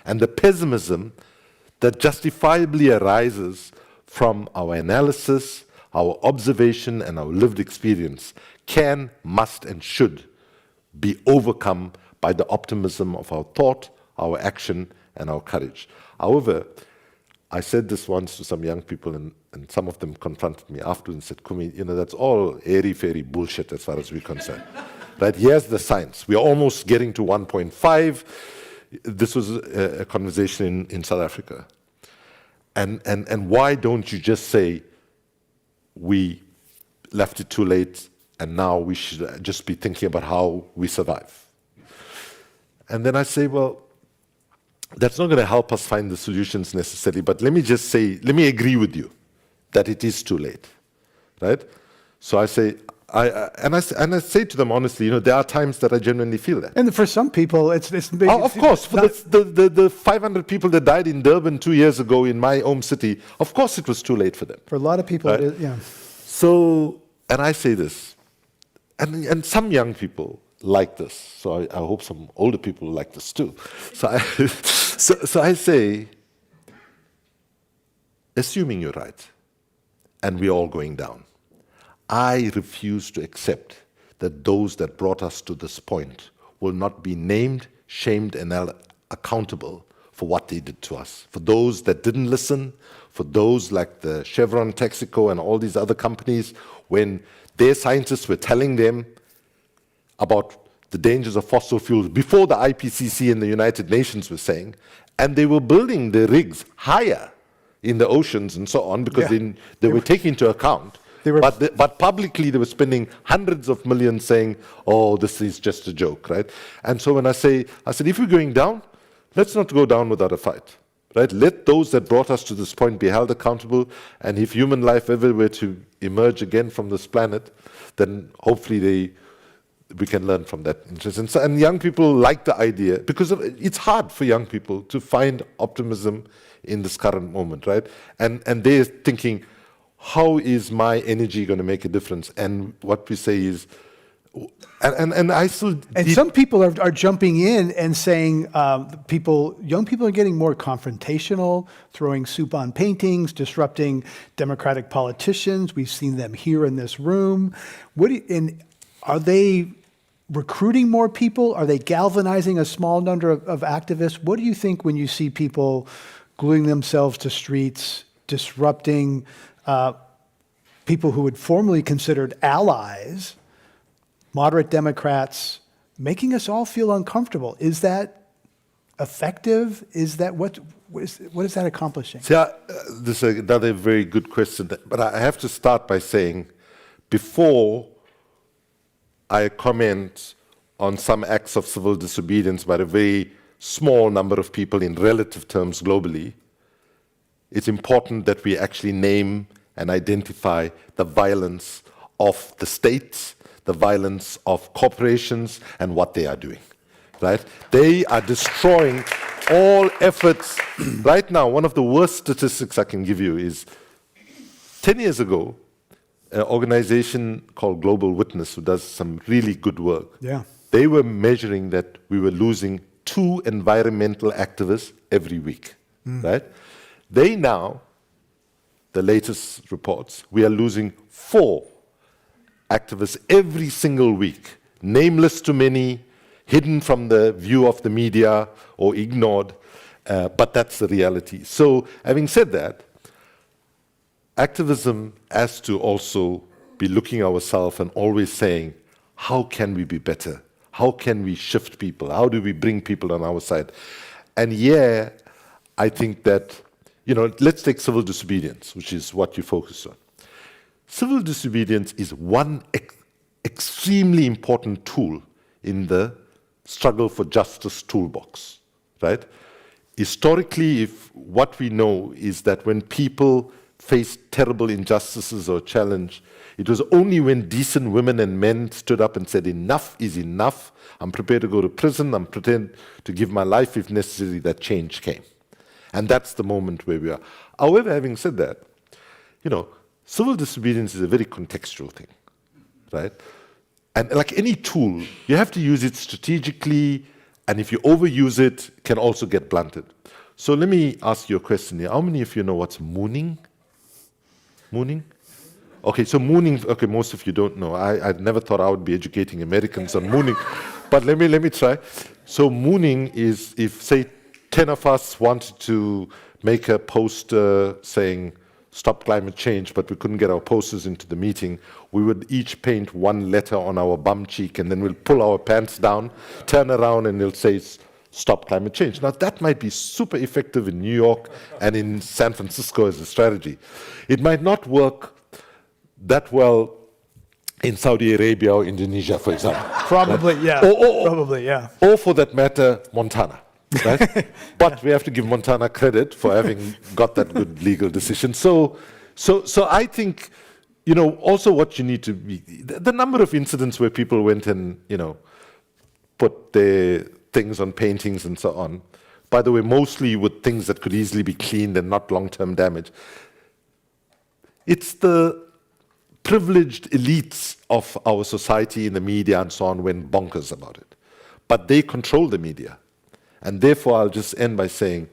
And the pessimism that justifiably arises from our analysis, our observation, and our lived experience can, must, and should be overcome by the optimism of our thought, our action, and our courage. However, I said this once to some young people, and some of them confronted me afterwards and said, Kumi, that's all airy-fairy bullshit as far as we're concerned. Right? Here's the science. We're almost getting to 1.5. This was a conversation in South Africa. And why don't you just say, we left it too late, and now we should just be thinking about how we survive? And then I say, well, that's not going to help us find the solutions necessarily, but let me agree with you that it is too late, right? So I say, I say to them honestly, there are times that I genuinely feel that. And for some people, it's of course, for the 500 people that died in Durban 2 years ago in my home city, of course it was too late for them. For a lot of people, right? It is, yeah. So, and I say this, and some young people like this, so I hope some older people like this too. So I say, assuming you're right, and we're all going down, I refuse to accept that those that brought us to this point will not be named, shamed, and held accountable for what they did to us. For those that didn't listen, for those like the Chevron, Texaco, and all these other companies, when their scientists were telling them about the dangers of fossil fuels before the IPCC and the United Nations were saying, and they were building the rigs higher in the oceans and so on because they were taking into account. But publicly they were spending hundreds of millions saying, oh, this is just a joke, right? And so when I said, if we're going down, let's not go down without a fight, right? Let those that brought us to this point be held accountable, and if human life ever were to emerge again from this planet, then hopefully we can learn from that interest. And young people like the idea, because it's hard for young people to find optimism in this current moment, right? And they're thinking, how is my energy going to make a difference? And what we say is, and I still... And some people are jumping in and saying, young people are getting more confrontational, throwing soup on paintings, disrupting democratic politicians. We've seen them here in this room. Are they recruiting more people? Are they galvanizing a small number of activists? What do you think when you see people gluing themselves to streets, disrupting people who would formerly considered allies, moderate Democrats, making us all feel uncomfortable? Is that effective? Is that what is that accomplishing? Yeah, this is another very good question. But I have to start by saying, before I comment on some acts of civil disobedience by a very small number of people in relative terms globally, it's important that we actually name and identify the violence of the states, the violence of corporations, and what they are doing, right? They are destroying all efforts. Right now, one of the worst statistics I can give you is 10 years ago, an organization called Global Witness, who does some really good work, they were measuring that we were losing 2 environmental activists every week, right? They now, the latest reports, we are losing 4 activists every single week, nameless to many, hidden from the view of the media or ignored, but that's the reality. So having said that, activism has to also be looking at ourselves and always saying, how can we be better? How can we shift people? How do we bring people on our side? And I think that, let's take civil disobedience, which is what you focus on. Civil disobedience is one extremely important tool in the struggle for justice toolbox, right? Historically, what we know is that when people face terrible injustices or challenge, it was only when decent women and men stood up and said, enough is enough, I'm prepared to go to prison, I'm prepared to give my life if necessary, that change came. And that's the moment where we are. However, having said that, civil disobedience is a very contextual thing, right? And like any tool, you have to use it strategically, and if you overuse it, it can also get blunted. So let me ask you a question here. How many of you know what's mooning? Mooning? Okay, so mooning, most of you don't know. I never thought I would be educating Americans on mooning, but let me try. So mooning is if, say, 10 of us wanted to make a poster saying, stop climate change, but we couldn't get our posters into the meeting, we would each paint one letter on our bum cheek, and then we'll pull our pants down, turn around, and it'll say, stop climate change. Now, that might be super effective in New York and in San Francisco as a strategy. It might not work that well in Saudi Arabia or Indonesia, for example. Probably, right? Yeah. Or for that matter, Montana. Right? But we have to give Montana credit for having got that good legal decision. So I think, also what you need to be, the number of incidents where people went and, put their things on paintings and so on, by the way, mostly with things that could easily be cleaned and not long-term damage. It's the privileged elites of our society in the media and so on went bonkers about it. But they control the media. And therefore, I'll just end by saying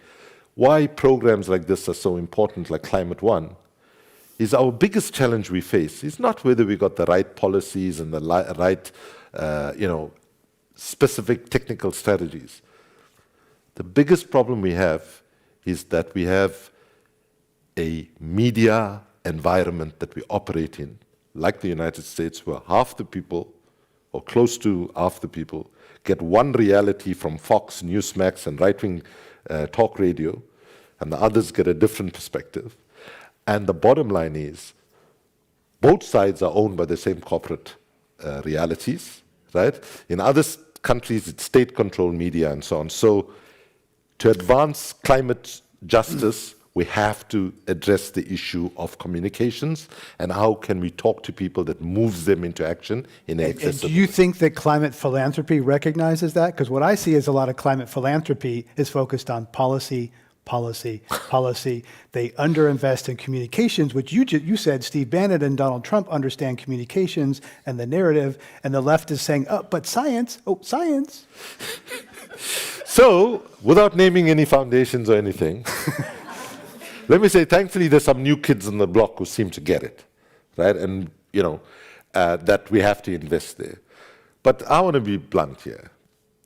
why programs like this are so important, like Climate One, is our biggest challenge we face is not whether we got the right policies and the right, specific technical strategies. The biggest problem we have is that we have a media environment that we operate in, like the United States, where half the people, or close to half the people, get one reality from Fox, Newsmax, and right-wing talk radio, and the others get a different perspective. And the bottom line is, both sides are owned by the same corporate realities, right? In other countries, it's state-controlled media and so on. So to advance climate justice, we have to address the issue of communications and how can we talk to people that moves them into action in an accessible And do you think that climate philanthropy recognizes that? Because what I see is a lot of climate philanthropy is focused on policy, policy, policy. They underinvest in communications, which you said Steve Bannon and Donald Trump understand communications and the narrative, and the left is saying, oh, but science, oh, science. So, without naming any foundations or anything, let me say, thankfully, there's some new kids on the block who seem to get it, right? And, you know, that we have to invest there. But I want to be blunt here.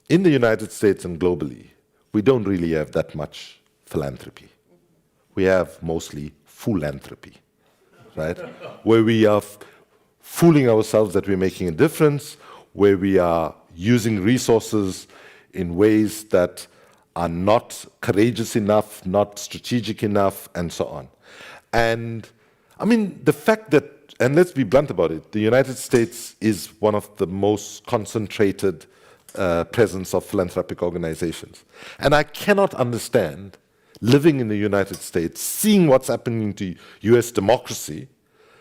In the United States and globally, we don't really have that much philanthropy. We have mostly philanthropy, right? Where we are fooling ourselves that we're making a difference, where we are using resources in ways that are not courageous enough, not strategic enough, and so on. And I mean, the fact that, and let's be blunt about it, the United States is one of the most concentrated presence of philanthropic organizations. And I cannot understand, living in the United States, seeing what's happening to US democracy,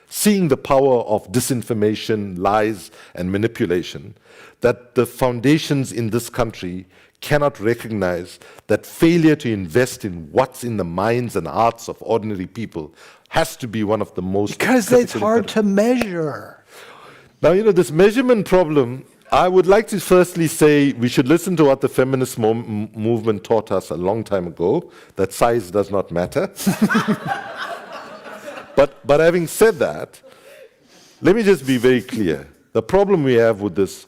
seeing the power of disinformation, lies, and manipulation, that the foundations in this country cannot recognize that failure to invest in what's in the minds and hearts of ordinary people has to be one of the most... Because it's hard to measure. Now, you know, this measurement problem, I would like to firstly say we should listen to what the feminist movement taught us a long time ago, that size does not matter. But having said that, let me just be very clear. The problem we have with this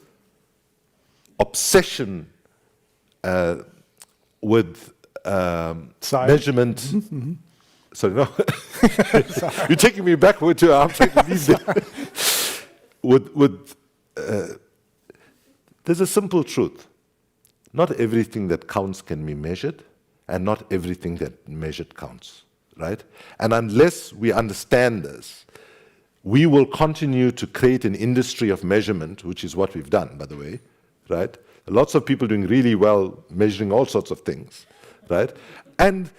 obsession with measurement. Mm-hmm. Sorry, no. You're taking me backward to I'm trying to leave there. There's a simple truth. Not everything that counts can be measured, and not everything that measured counts, right? And unless we understand this, we will continue to create an industry of measurement, which is what we've done, by the way, right? Lots of people doing really well, measuring all sorts of things, right? And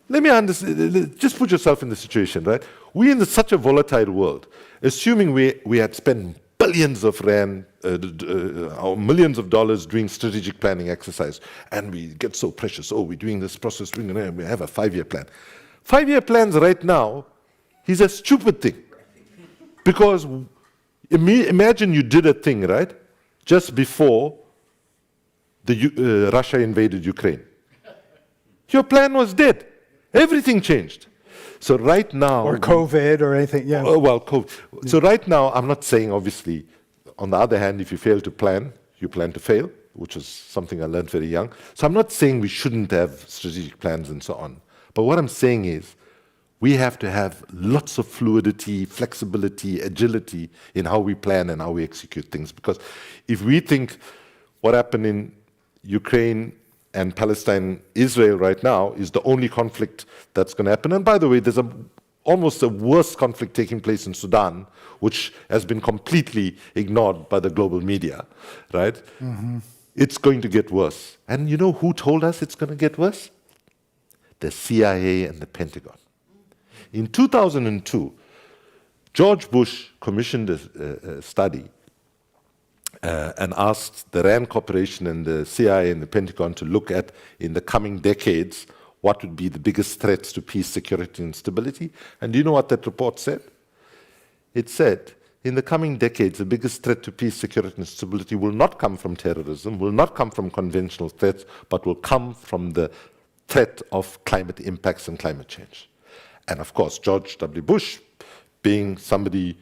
let me understand, just put yourself in the situation, right? We're in such a volatile world. Assuming we had spent billions of rand, or millions of dollars doing strategic planning exercise, and we get so precious, oh, we're doing this process, we have a 5-year plan. 5-year plans right now is a stupid thing. Because imagine you did a thing, right? Just before Russia invaded Ukraine. Your plan was dead. Everything changed. So right now... Or COVID or anything, yeah. Well, COVID. So right now, I'm not saying, obviously, on the other hand, if you fail to plan, you plan to fail, which is something I learned very young. So I'm not saying we shouldn't have strategic plans and so on. But what I'm saying is, we have to have lots of fluidity, flexibility, agility in how we plan and how we execute things. Because if we think what happened in Ukraine and Palestine, Israel right now is the only conflict that's going to happen. And by the way, there's almost a worse conflict taking place in Sudan, which has been completely ignored by the global media, right? Mm-hmm. It's going to get worse. And you know who told us it's going to get worse? The CIA and the Pentagon. In 2002, George Bush commissioned a study and asked the RAND Corporation and the CIA and the Pentagon to look at, in the coming decades, what would be the biggest threats to peace, security, and stability. And do you know what that report said? It said, in the coming decades, the biggest threat to peace, security, and stability will not come from terrorism, will not come from conventional threats, but will come from the threat of climate impacts and climate change. And of course, George W. Bush, being somebody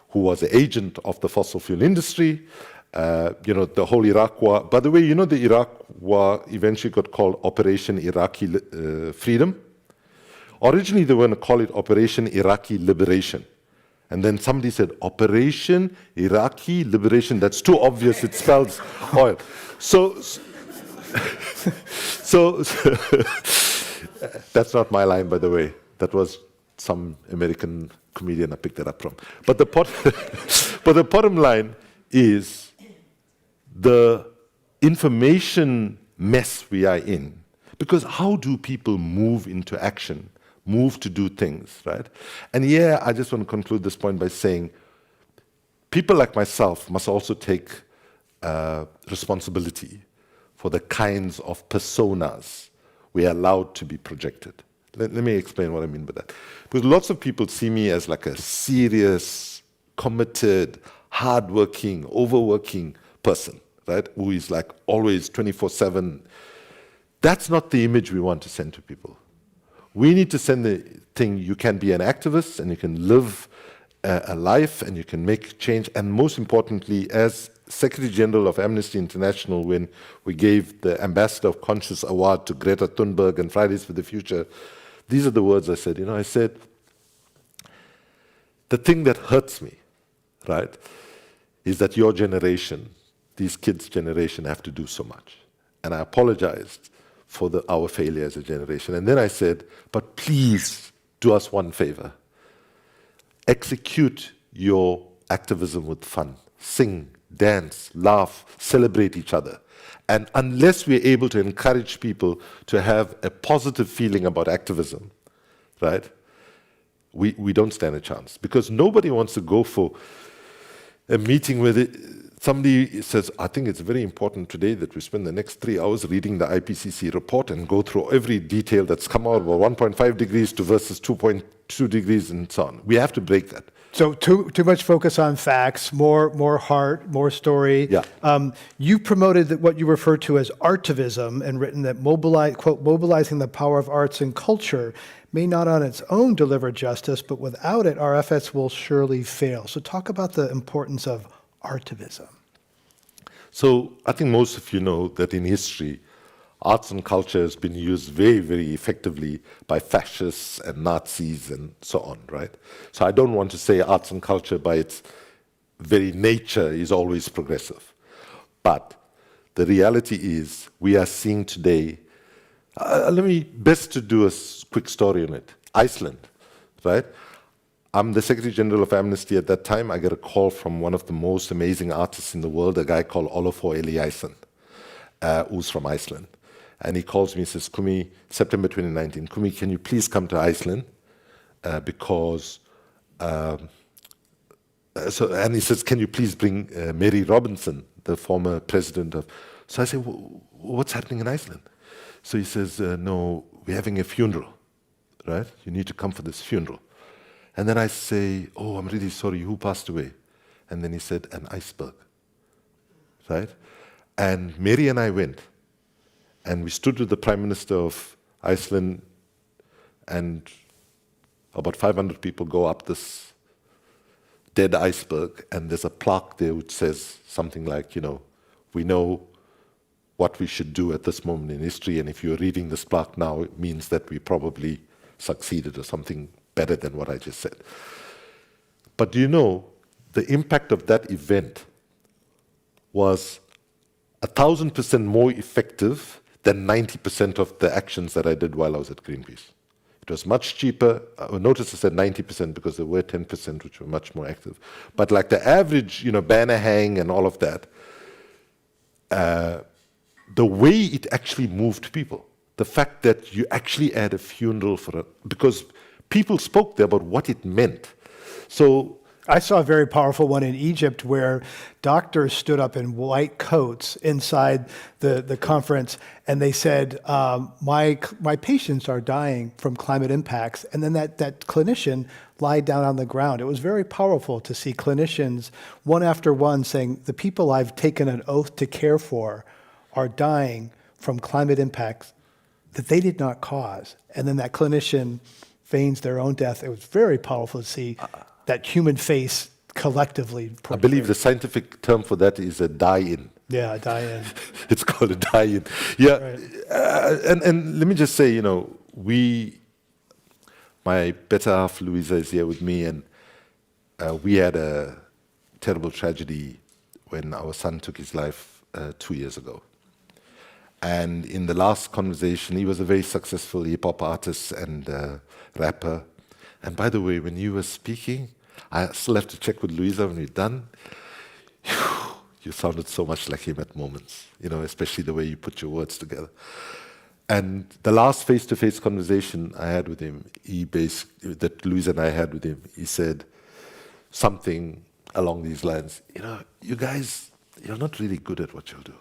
who was an agent of the fossil fuel industry, The whole Iraq war. By the way, the Iraq war eventually got called Operation Iraqi Freedom. Originally, they were going to call it Operation Iraqi Liberation. And then somebody said, Operation Iraqi Liberation. That's too obvious. It spells oil. So that's not my line, by the way. That was some American comedian I picked that up from. But the bottom line is the information mess we are in. Because how do people move into action, move to do things, right? And I just want to conclude this point by saying people like myself must also take responsibility for the kinds of personas we are allowed to be projected. Let me explain what I mean by that. Because lots of people see me as like a serious, committed, hardworking, overworking person, right? Who is like always 24/7. That's not the image we want to send to people. We need to send the thing, you can be an activist and you can live a life and you can make change. And most importantly, as Secretary General of Amnesty International, when we gave the Ambassador of Conscience Award to Greta Thunberg and Fridays for the Future, these are the words I said. I said, the thing that hurts me, right, is that your generation, these kids' generation, have to do so much. And I apologized for our failure as a generation. And then I said, but please do us one favor. Execute your activism with fun. Sing, dance, laugh, celebrate each other. And unless we're able to encourage people to have a positive feeling about activism, right, we don't stand a chance. Because nobody wants to go for a meeting where somebody says, I think it's very important today that we spend the next 3 hours reading the IPCC report and go through every detail that's come out about 1.5 degrees to versus 2.2 degrees and so on. We have to break that. So too much focus on facts, more heart, more story. Yeah. You promoted what you refer to as artivism and written that quote, mobilizing the power of arts and culture may not on its own deliver justice, but without it, our efforts will surely fail. So talk about the importance of artivism. So I think most of you know that in history, arts and culture has been used very, very effectively by fascists and Nazis and so on, right? So I don't want to say arts and culture by its very nature is always progressive. But the reality is we are seeing today, let me best to do a quick story on it. Iceland, right? I'm the Secretary General of Amnesty at that time. I get a call from one of the most amazing artists in the world, a guy called Ólafur Eliasson, who's from Iceland. And he calls me and says, Kumi, September 2019, Kumi, can you please come to Iceland? And he says, can you please bring Mary Robinson, the former president of... So I say, what's happening in Iceland? So he says, no, we're having a funeral, right? You need to come for this funeral. And then I say, oh, I'm really sorry, who passed away? And then he said, an iceberg, right? And Mary and I went, and we stood with the Prime Minister of Iceland, and about 500 people go up this dead iceberg, and there's a plaque there which says something like, we know what we should do at this moment in history, and if you're reading this plaque now, it means that we probably succeeded or something better than what I just said. But do you know, the impact of that event was 1,000% more effective than 90% of the actions that I did while I was at Greenpeace. It was much cheaper. Notice I said 90% because there were 10% which were much more active. But like the average, banner hang and all of that, the way it actually moved people, the fact that you actually had a funeral because people spoke there about what it meant. So I saw a very powerful one in Egypt where doctors stood up in white coats inside the conference and they said, my patients are dying from climate impacts. And then that clinician lied down on the ground. It was very powerful to see clinicians, one after one, saying, the people I've taken an oath to care for are dying from climate impacts that they did not cause. And then that clinician feigns their own death. It was very powerful to see that human face collectively. I believe the scientific term for that is a die-in. Yeah, die-in. It's called a die-in. Yeah, Right. and let me just say, my better half, Louisa, is here with me, and we had a terrible tragedy when our son took his life 2 years ago. And in the last conversation, he was a very successful hip-hop artist and rapper. And by the way, when you were speaking, I still have to check with Louisa when we're done. You sounded so much like him at moments, especially the way you put your words together. And the last face-to-face conversation I had with him, that Louisa and I had with him, he said something along these lines. You guys, you're not really good at what you'll do.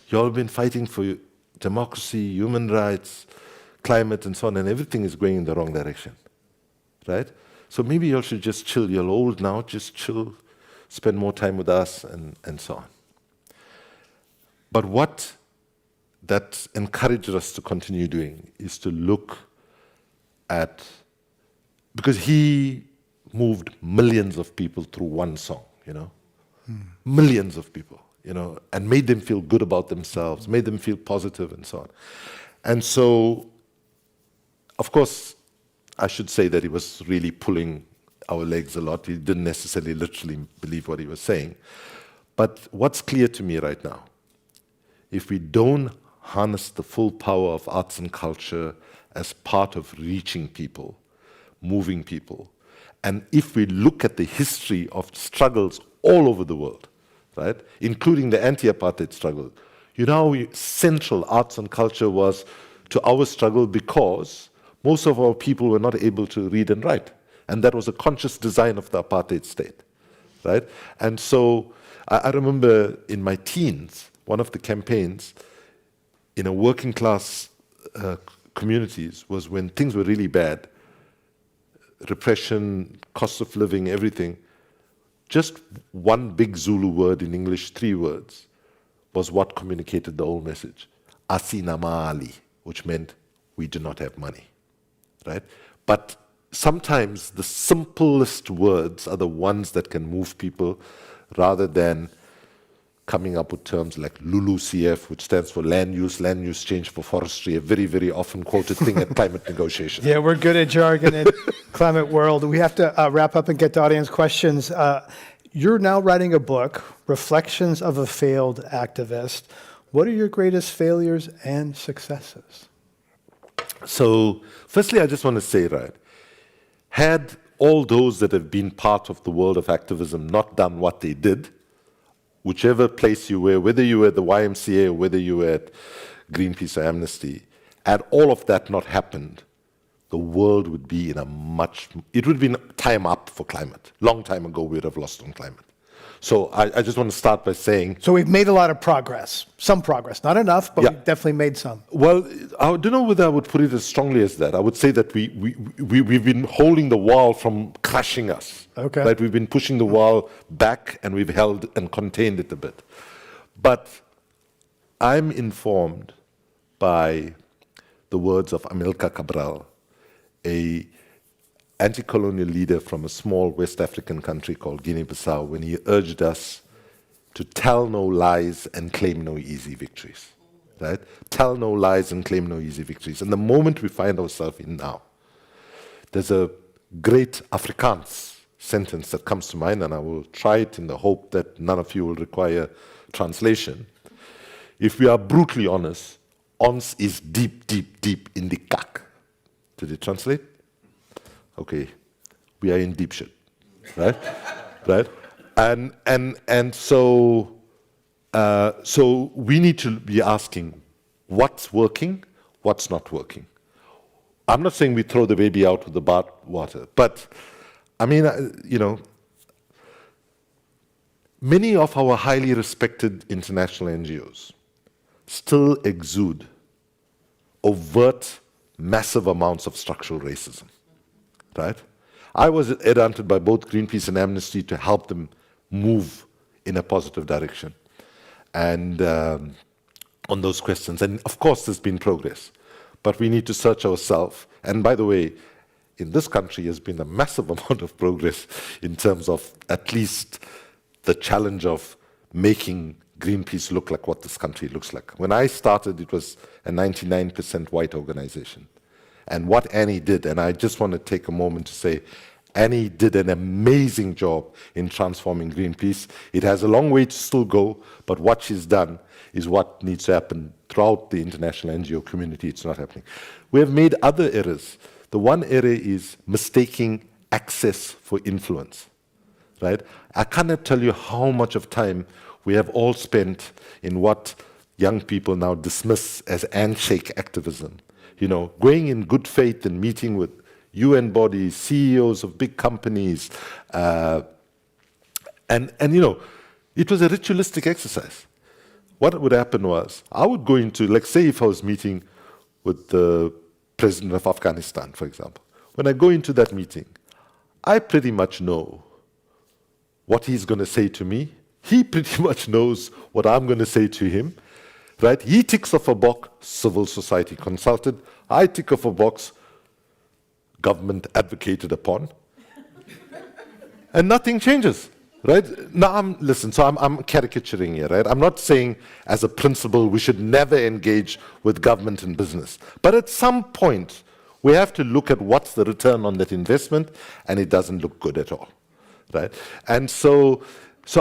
You all been fighting for democracy, human rights, climate, and so on, and everything is going in the wrong direction, right? So maybe you all should just chill. You're old now, just chill, spend more time with us, and so on. But what that encouraged us to continue doing is to look at, because he moved millions of people through one song, millions of people. And made them feel good about themselves, made them feel positive, and so on. And so, of course, I should say that he was really pulling our legs a lot. He didn't necessarily literally believe what he was saying. But what's clear to me right now, if we don't harness the full power of arts and culture as part of reaching people, moving people, and if we look at the history of struggles all over the world, right, including the anti-apartheid struggle. How central arts and culture was to our struggle because most of our people were not able to read and write. And that was a conscious design of the apartheid state, right? And so I remember in my teens, one of the campaigns in a working class communities was when things were really bad, repression, cost of living, everything. Just one big Zulu word in English, 3 words, was what communicated the whole message. Asina mali, which meant we do not have money, right? But sometimes the simplest words are the ones that can move people rather than coming up with terms like LULUCF, which stands for land use change for forestry, a very, very often quoted thing at climate negotiations. Yeah, we're good at jargon in climate world. We have to wrap up and get to audience questions. You're now writing a book, Reflections of a Failed Activist. What are your greatest failures and successes? So, firstly, I just want to say, had all those that have been part of the world of activism not done what they did, whichever place you were, whether you were at the YMCA or whether you were at Greenpeace or Amnesty, had all of that not happened, the world would be in it would be time up for climate. Long time ago, we would have lost on climate. So I just want to start by saying... So we've made a lot of progress, some progress. Not enough, but we've definitely made some. Well, I don't know whether I would put it as strongly as that. I would say that we've been holding the wall from crushing us. Okay. Right? We've been pushing the wall back and we've held and contained it a bit. But I'm informed by the words of Amilcar Cabral, a anti-colonial leader from a small West African country called Guinea-Bissau, when he urged us to tell no lies and claim no easy victories, right? Tell no lies and claim no easy victories. And the moment we find ourselves in now, there's a great Afrikaans sentence that comes to mind, and I will try it in the hope that none of you will require translation. If we are brutally honest, ons is deep, deep, deep in the kak. Did it translate? Okay, we are in deep shit, right? Right? And so we need to be asking what's working, what's not working. I'm not saying we throw the baby out with the bathwater, but I mean, many of our highly respected international NGOs still exude overt, massive amounts of structural racism. Right? I was headhunted by both Greenpeace and Amnesty to help them move in a positive direction and on those questions. And of course, there's been progress, but we need to search ourselves. And by the way, in this country has been a massive amount of progress in terms of at least the challenge of making Greenpeace look like what this country looks like. When I started, it was a 99% white organization. And what Annie did, and I just want to take a moment to say, Annie did an amazing job in transforming Greenpeace. It has a long way to still go, but what she's done is what needs to happen throughout the international NGO community. It's not happening. We have made other errors. The one error is mistaking access for influence, right? I cannot tell you how much of time we have all spent in what young people now dismiss as handshake activism. You know, going in good faith and meeting with UN bodies, CEOs of big companies, and you know, it was a ritualistic exercise. What would happen was, I would go into, like say if I was meeting with the president of Afghanistan, for example. When I go into that meeting, I pretty much know what he's going to say to me. He pretty much knows what I'm going to say to him, right? He ticks off a box, civil society consulted. I tick off a box, government advocated upon, and nothing changes, right? Now, listen, so I'm caricaturing here, right? I'm not saying as a principle we should never engage with government and business. But at some point, we have to look at what's the return on that investment, and it doesn't look good at all, right? And so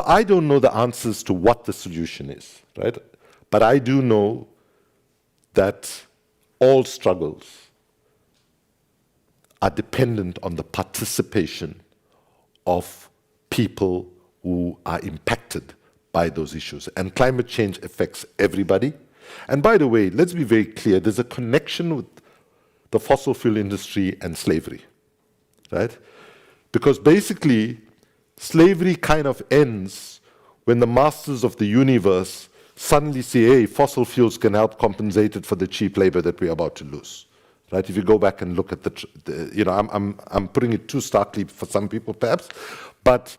I don't know the answers to what the solution is, right? But I do know that all struggles are dependent on the participation of people who are impacted by those issues. And climate change affects everybody. And by the way, let's be very clear, there's a connection with the fossil fuel industry and slavery, right? Because basically, slavery kind of ends when the masters of the universe suddenly say, hey, fossil fuels can help compensate it for the cheap labor that we're about to lose. Right? If you go back and look at you know, I'm putting it too starkly for some people perhaps, but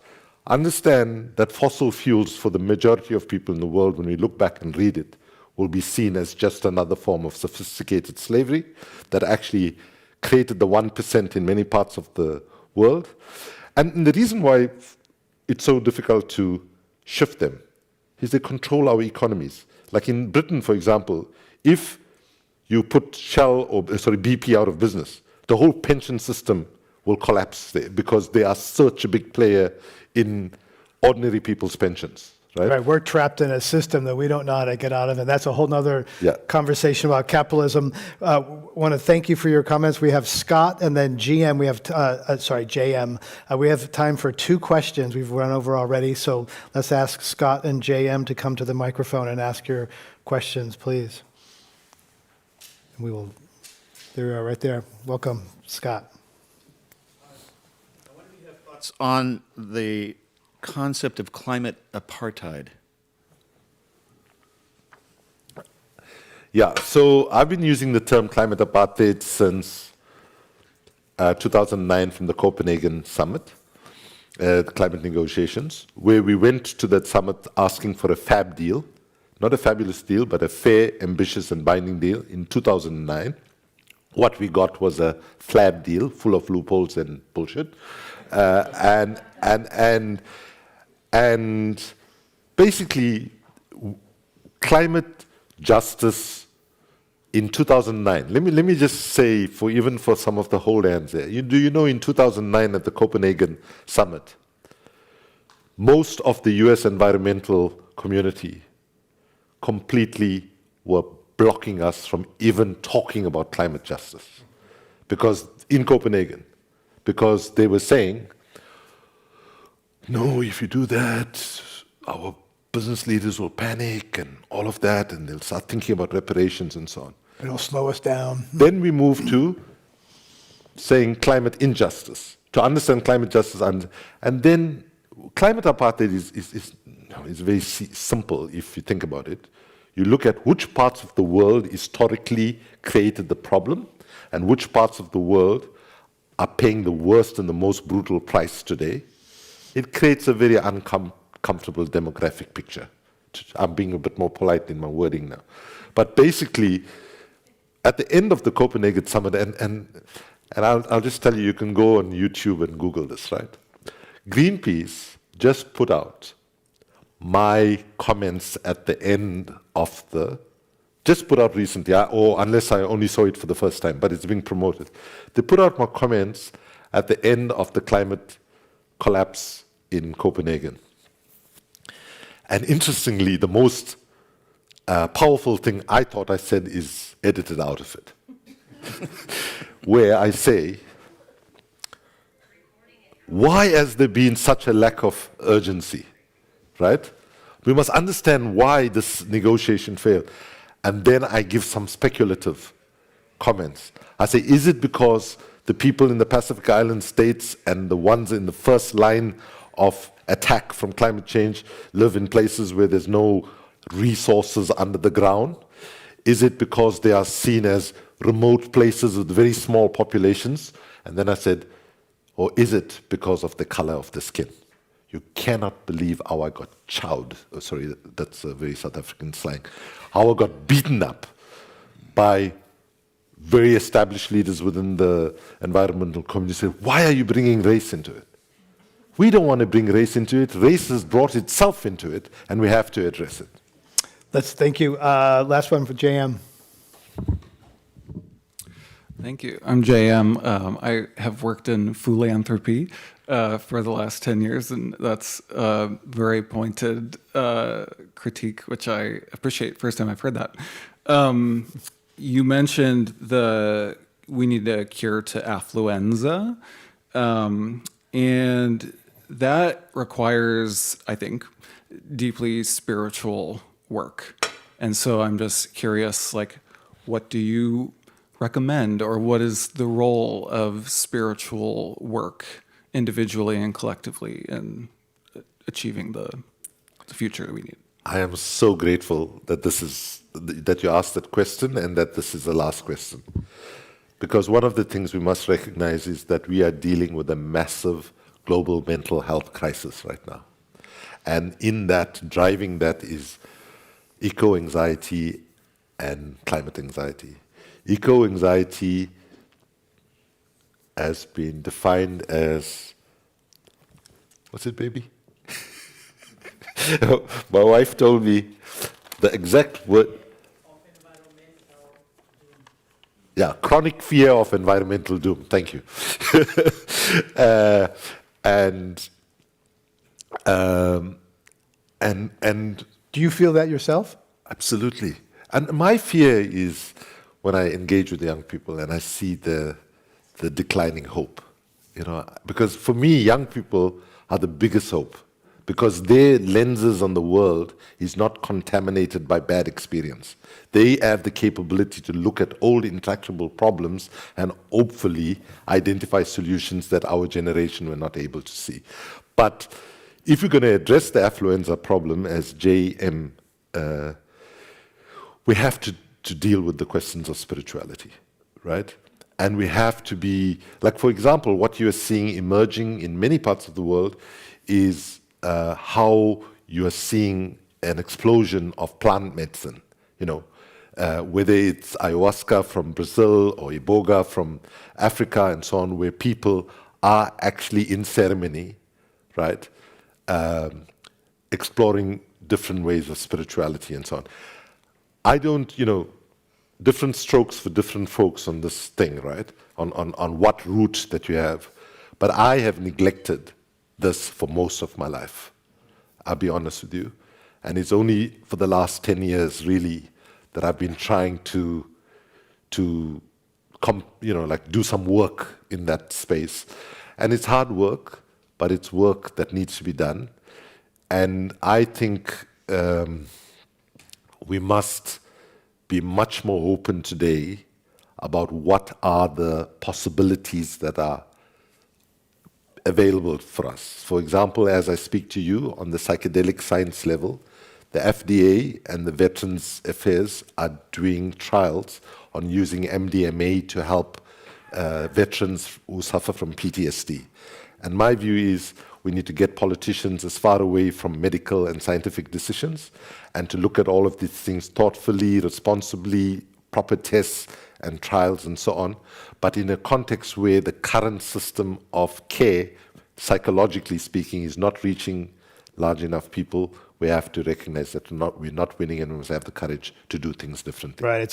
understand that fossil fuels for the majority of people in the world, when we look back and read it, will be seen as just another form of sophisticated slavery that actually created the 1% in many parts of the world. And the reason why it's so difficult to shift them is they control our economies. Like in Britain, for example, if you put Shell or BP out of business, the whole pension system will collapse there because they are such a big player in ordinary people's pensions. Right? We're trapped in a system that we don't know how to get out of, and that's a whole nother conversation about capitalism. Want to thank you for your comments. We have Scott and then GM. We have, JM. We have time for 2 questions. We've run over already, so let's ask Scott and JM to come to the microphone and ask your questions, please. We will, there you are right there. Welcome, Scott. I wonder if you have thoughts on the concept of climate apartheid. Yeah, so I've been using the term climate apartheid since 2009 from the Copenhagen summit, the climate negotiations, where we went to that summit asking for a fab deal, not a fabulous deal, but a fair, ambitious, and binding deal in 2009. What we got was a flab deal full of loopholes and bullshit, and basically climate justice in 2009. Let me just say, for some of the hold hands there. You know in 2009 at the Copenhagen summit, most of the US environmental community completely were blocking us from even talking about climate justice. Because in Copenhagen, because they were saying, no, if you do that, our business leaders will panic and all of that, and they'll start thinking about reparations and so on. It'll slow us down. Then we move to saying climate injustice, to understand climate justice. And then climate apartheid is very simple if you think about it. You look at which parts of the world historically created the problem and which parts of the world are paying the worst and the most brutal price today. It creates a very uncomfortable demographic picture. I'm being a bit more polite in my wording now. But basically, at the end of the Copenhagen summit, and And I'll just tell you, you can go on YouTube and Google this, right? Greenpeace just put out my comments at the end of just put out recently, or unless I only saw it for the first time, but it's being promoted. They put out my comments at the end of the climate collapse in Copenhagen. And interestingly, the most powerful thing I thought I said is edited out of it, where I say, why has there been such a lack of urgency, right? We must understand why this negotiation failed. And then I give some speculative comments. I say, is it because the people in the Pacific Island states and the ones in the first line of attack from climate change live in places where there's no resources under the ground? Is it because they are seen as remote places with very small populations? And then I said, or is it because of the color of the skin? You cannot believe how I got chowed. Oh, sorry, that's a very South African slang. How I got beaten up by very established leaders within the environmental community. Say, why are you bringing race into it? We don't want to bring race into it. Race has brought itself into it, and we have to address it. Thank you. Last one for JM. Thank you. I'm JM. I have worked in philanthropy for the last 10 years, and that's a very pointed critique, which I appreciate. First time I've heard that. You mentioned we need a cure to affluenza, and that requires, I think, deeply spiritual work. And so I'm just curious, like, what do you recommend, or what is the role of spiritual work individually and collectively in achieving the future we need? I am so grateful that that you asked that question and that this is the last question. Because one of the things we must recognize is that we are dealing with a massive global mental health crisis right now. And in that, driving that is eco-anxiety and climate anxiety. Eco-anxiety has been defined as, what's it, baby? My wife told me the exact word. Yeah, chronic fear of environmental doom. Thank you. And Do you feel that yourself? absolutely. And my fear is when I engage with young people and I see the declining hope, because for me, young people are the biggest hope, because their lenses on the world is not contaminated by bad experience. They have the capability to look at old intractable problems and hopefully identify solutions that our generation were not able to see. But if we're going to address the affluenza problem, as JM, we have to deal with the questions of spirituality, right? And we have to be, like, for example, what you are seeing emerging in many parts of the world is how you are seeing an explosion of plant medicine, whether it's ayahuasca from Brazil or iboga from Africa and so on, where people are actually in ceremony, right, exploring different ways of spirituality and so on. I don't, different strokes for different folks on this thing, right, on what route that you have. But I have neglected this for most of my life, I'll be honest with you. And it's only for the last 10 years, really, that I've been trying to do some work in that space. And it's hard work, but it's work that needs to be done. And I think we must be much more open today about what are the possibilities that are available for us. For example, as I speak to you on the psychedelic science level, the FDA and the Veterans Affairs are doing trials on using MDMA to help veterans who suffer from PTSD. And my view is we need to get politicians as far away from medical and scientific decisions and to look at all of these things thoughtfully, responsibly, proper tests and trials and so on, but in a context where the current system of care, psychologically speaking, is not reaching large enough people, we have to recognize that we're not winning, and we must have the courage to do things differently. Right.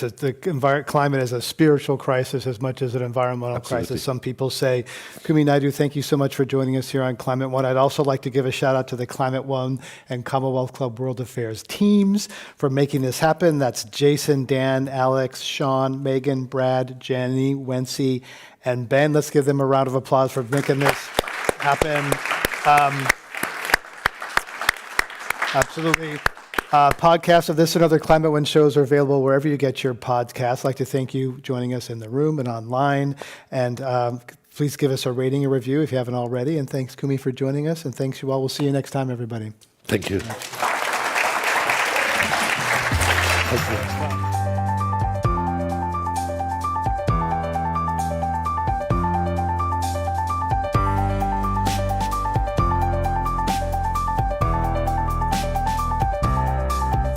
Climate is a spiritual crisis as much as an environmental crisis. Some people say. Kumi Naidoo, thank you so much for joining us here on Climate One. I'd also like to give a shout out to the Climate One and Commonwealth Club World Affairs teams for making this happen. That's Jason, Dan, Alex, Sean, Megan, Brad, Jenny, Wency, and Ben. Let's give them a round of applause for making this happen. Absolutely. Podcasts of this and other Climate One shows are available wherever you get your podcasts. I'd like to thank you joining us in the room and online. And please give us a rating or review if you haven't already. And thanks, Kumi, for joining us. And thanks you all. We'll see you next time, everybody. Thank you. Thank you.